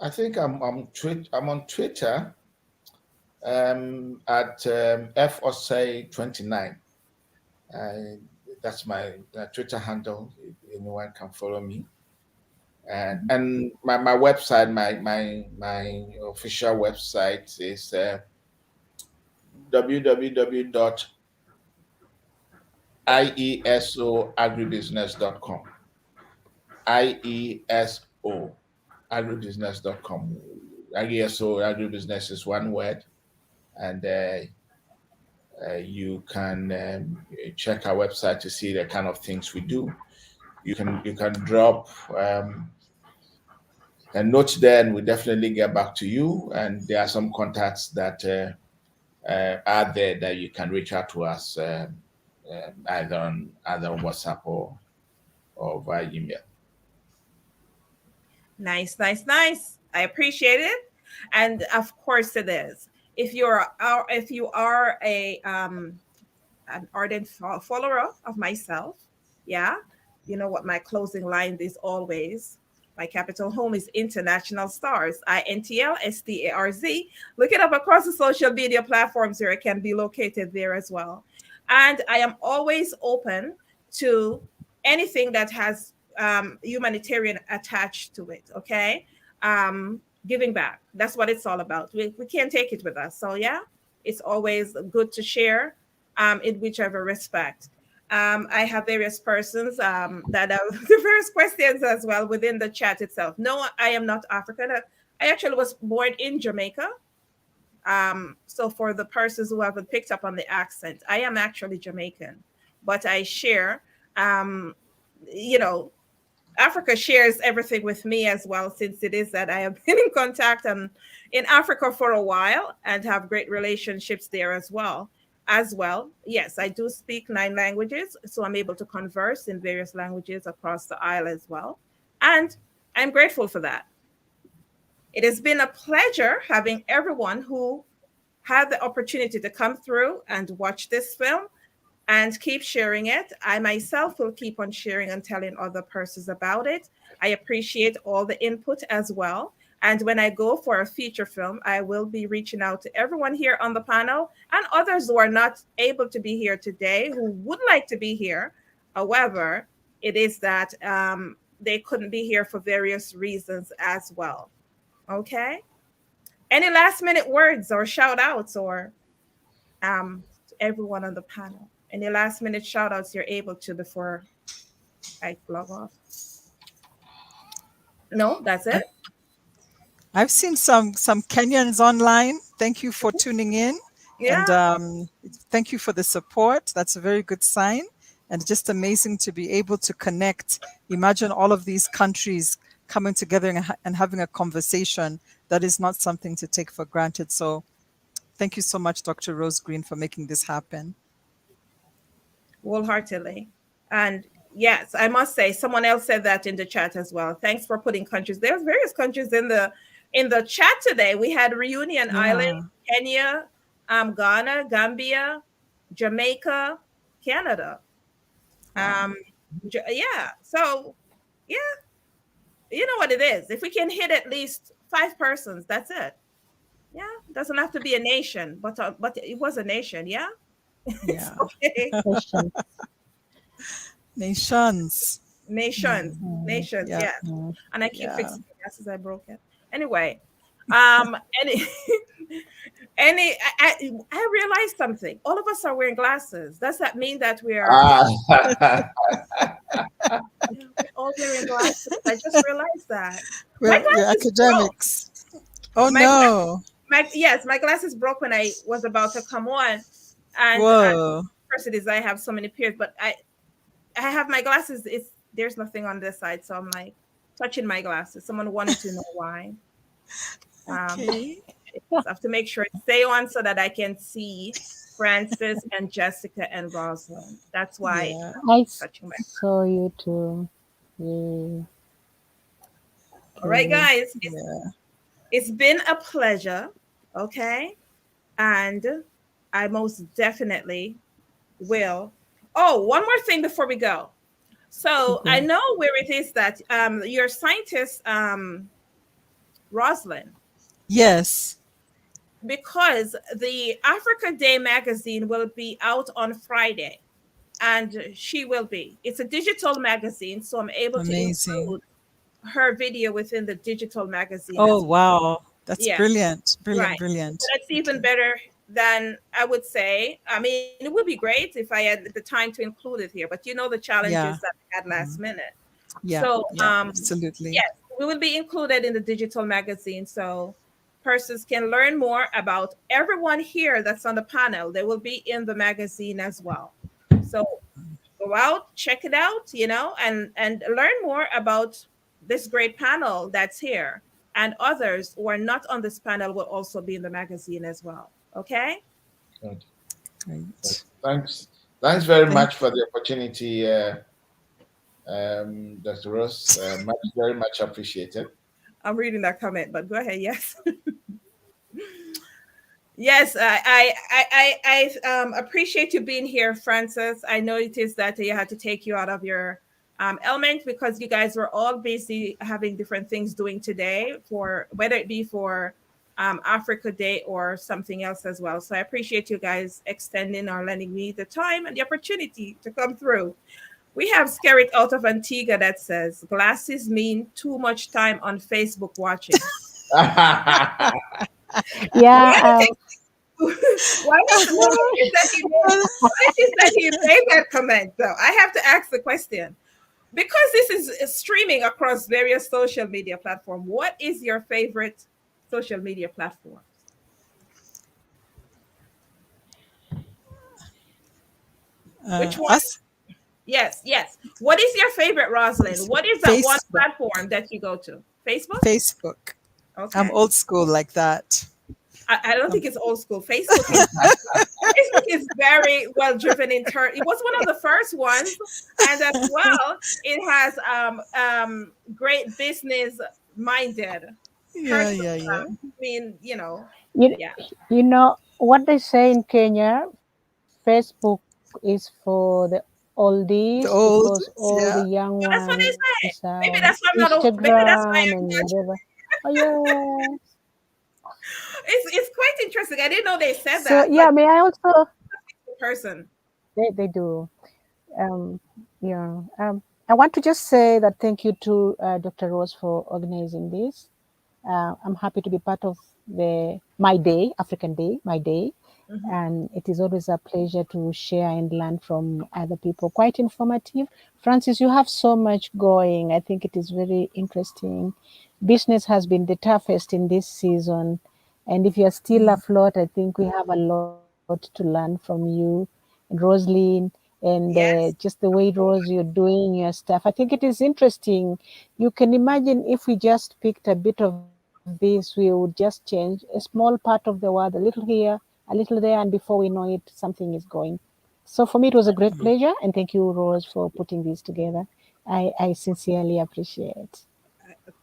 D: I think I'm on Twitter at FOSA29. That's my Twitter handle. Anyone can follow me. And my website, my official website is www.iesoagribusiness.com. IESO agribusiness.com. IESO agribusiness is one word, and you can check our website to see the kind of things we do. You can drop a note there, and we definitely get back to you. And there are some contacts that are there that you can reach out to us either on WhatsApp or via email.
A: Nice, nice, nice. I appreciate it, and of course it is. If you are a an ardent follower of myself, yeah, you know what my closing line is always. My capital home is International Stars, INTLSTARZ. Look it up across the social media platforms where it can be located there as well. And I am always open to anything that has humanitarian attached to it. Okay. Giving back. That's what it's all about. We can't take it with us. So, yeah, it's always good to share in whichever respect. I have various persons that have the various questions as well within the chat itself. No, I am not African. I actually was born in Jamaica. So for the persons who haven't picked up on the accent, I am actually Jamaican, but I share, um, you know, Africa shares everything with me as well, since it is that I have been in contact in Africa for a while and have great relationships there as well. As well, yes, I do speak 9 languages, so I'm able to converse in various languages across the isle as well. And I'm grateful for that. It has been a pleasure having everyone who had the opportunity to come through and watch this film and keep sharing it. I myself will keep on sharing and telling other persons about it. I appreciate all the input as well. And when I go for a feature film, I will be reaching out to everyone here on the panel and others who are not able to be here today, who would like to be here. However, it is that they couldn't be here for various reasons as well. Okay. Any last minute words or shout outs or to everyone on the panel? Any last minute shout outs you're able to before I log off? No, that's it.
B: I've seen some Kenyans online. Thank you for tuning in, and
A: Yeah.
B: thank you for the support. That's a very good sign, and just amazing to be able to connect. Imagine all of these countries coming together and having a conversation. That is not something to take for granted. So, thank you so much, Dr. Rose Green, for making this happen.
A: Wholeheartedly. And yes, I must say, someone else said that in the chat as well. Thanks for putting countries. There's various countries in the chat today. We had Reunion Island,
B: Yeah.
A: Kenya, Ghana, Gambia, Jamaica, Canada.
B: Wow.
A: Yeah. So yeah, you know what it is. If we can hit at least 5 persons, that's it. Yeah, doesn't have to be a nation, but it was a nation. Yeah, it's
B: Yeah.
A: okay.
C: Question.
B: Nations.
A: Nations, nations,
B: Yeah.
A: yes. And I keep
B: Yeah.
A: fixing my glasses. I broke it. Anyway, um, any, I realized something. All of us are wearing glasses. Does that mean that we are?
D: Ah,
A: Yeah, we're all wearing glasses. I just realized that my
B: We're
A: glasses broke.
B: academics. Oh
A: My gla-
B: no.
A: yes, my glasses broke when I was about to come on, and
B: Whoa.
A: first it is I have so many pairs, but I have my glasses. It's there's nothing on this side, so I'm like touching my glasses. Someone wanted to know why. Um,
B: Okay.
A: I have to make sure it stay on so that I can see Francis and Jessica and Rosalind. That's why
B: Yeah.
C: I
A: touching my.
C: saw you too. Yeah.
A: All right,
C: Okay.
A: guys,
B: Yeah.
A: it's been a pleasure. Okay, and I most definitely will. Oh, one more thing before we go. So I
C: Okay.
A: know where it is that your scientist, Rosalind,
B: Yes.
A: because the Africa Day magazine will be out on Friday, and she will be. It's a digital magazine, so I'm able to
B: Amazing.
A: include her video within the digital magazine
B: Oh
A: as well.
B: wow. That's
A: Yeah,
B: brilliant. Brilliant.
A: right. So
B: Brilliant.
A: that's even
B: Okay.
A: better than I would say. I mean, it would be great if I had the time to include it here, but you know the challenges
B: Yeah.
A: that we had last minute.
B: Yeah.
A: So,
B: Yeah. Absolutely.
A: yes, we will be included in the digital magazine. So persons can learn more about everyone here that's on the panel. They will be in the magazine as well. So go out, check it out, and learn more about this great panel that's here. And others who are not on this panel will also be in the magazine as well. Okay?
D: good.
B: Great.
D: Thanks. Thanks very
B: Thank
D: much for the opportunity, Dr. Ross. Very much appreciated.
A: I'm reading that comment, but go ahead. Yes. Yes, I appreciate you being here, Francis. I know it is that you had to take you out of your element because you guys were all busy having different things doing today, for whether it be for Africa Day or something else as well. So I appreciate you guys extending or lending me the time and the opportunity to come through. We have Skerrit out of Antigua that says glasses mean too much time on Facebook watching. Why
C: Yeah.
A: why is that he made that comment though? I have to ask the question. Because this is streaming across various social media platforms, what is your favorite social media platform? Which one?
B: us.
A: Yes, yes. What is your favorite, Rosalind? What is that one
B: Facebook.
A: platform that you go to? Facebook?
B: Facebook. I'm
A: Okay.
B: old school like that.
A: I don't
B: Um,
A: think it's old school. Facebook is very well driven in turn. It was one of the first ones, and as well, it has great business minded
B: yeah.
A: person.
B: Yeah. Yeah.
A: I mean,
C: You,
A: yeah.
C: you know what they say in Kenya? Facebook is for the oldies
B: The
C: because
B: old.
C: all the
B: Yeah.
C: young
A: That's what they
C: ones are
A: say.
C: on
A: Maybe that's why I'm not. Maybe that's why
C: Instagram and
A: I'm not.
C: whatever. Oh yeah.
A: It's quite interesting. I didn't know they said
C: So
A: that,
C: yeah,
A: but
C: may I also
A: person.
C: they do. Um, yeah. I want to just say that thank you to Dr. Rose for organizing this. I'm happy to be part of the my day, African Day, my day,
A: Mhm.
C: And it is always a pleasure to share and learn from other people. Quite informative. Francis, you have so much going. I think it is very interesting. Business has been the toughest in this season. And if you're still afloat, I think we have a lot to learn from you and Rosaline and
A: Yes.
C: just the way, Rose, you're doing your stuff. I think it is interesting. You can imagine if we just picked a bit of this, we would just change a small part of the world, a little here, a little there, and before we know it, something is going. So for me, it was a great pleasure, and thank you, Rose, for putting this together. I sincerely appreciate.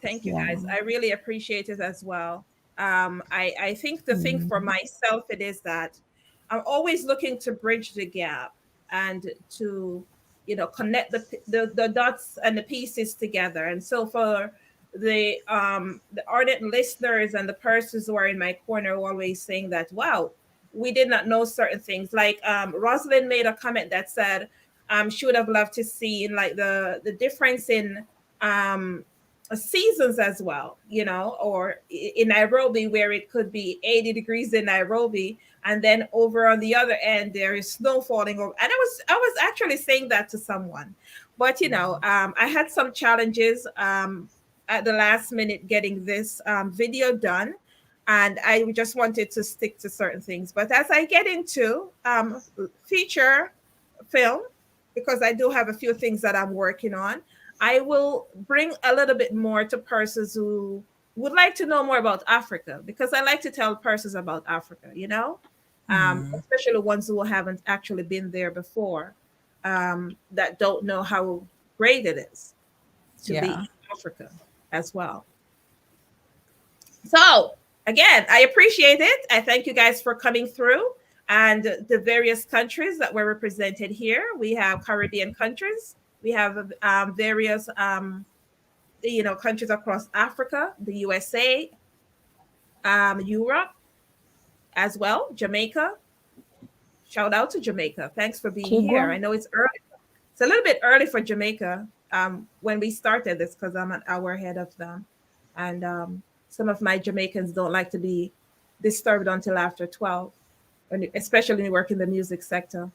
A: Thank you,
C: Yeah.
A: guys. I really appreciate it as well. I think the thing for
C: Mm.
A: myself it is that I'm always looking to bridge the gap and to, connect the dots and the pieces together. And so for the ardent listeners and the persons who are in my corner always saying that, wow, we did not know certain things. Like Rosalind made a comment that said she would have loved to see like the difference in um seasons as well, or in Nairobi where it could be 80 degrees in Nairobi, and then over on the other end there is snow falling over. And I was actually saying that to someone, but I had some challenges at the last minute getting this video done, and I just wanted to stick to certain things. But as I get into feature film, because I do have a few things that I'm working on, I will bring a little bit more to persons who would like to know more about Africa, because I like to tell persons about Africa, especially ones who haven't actually been there before, that don't know how great it is to be
B: Yeah.
A: in Africa as well. So, again, I appreciate it. I thank you guys for coming through and the various countries that were represented here. We have Caribbean countries, we have various countries across Africa, the USA, Europe as well, Jamaica. Shout out to Jamaica. Thanks for being here. I
C: Tigwa.
A: know it's early. It's a little bit early for Jamaica when we started this because I'm an hour ahead of them. And some of my Jamaicans don't like to be disturbed until after 12, especially when you work in the music sector.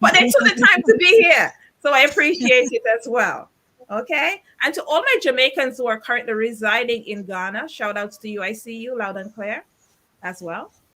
A: But they took the time to be here. So I appreciate it as well. Okay. And to all my Jamaicans who are currently residing in Ghana, shout outs to you. I see you loud and clear as well.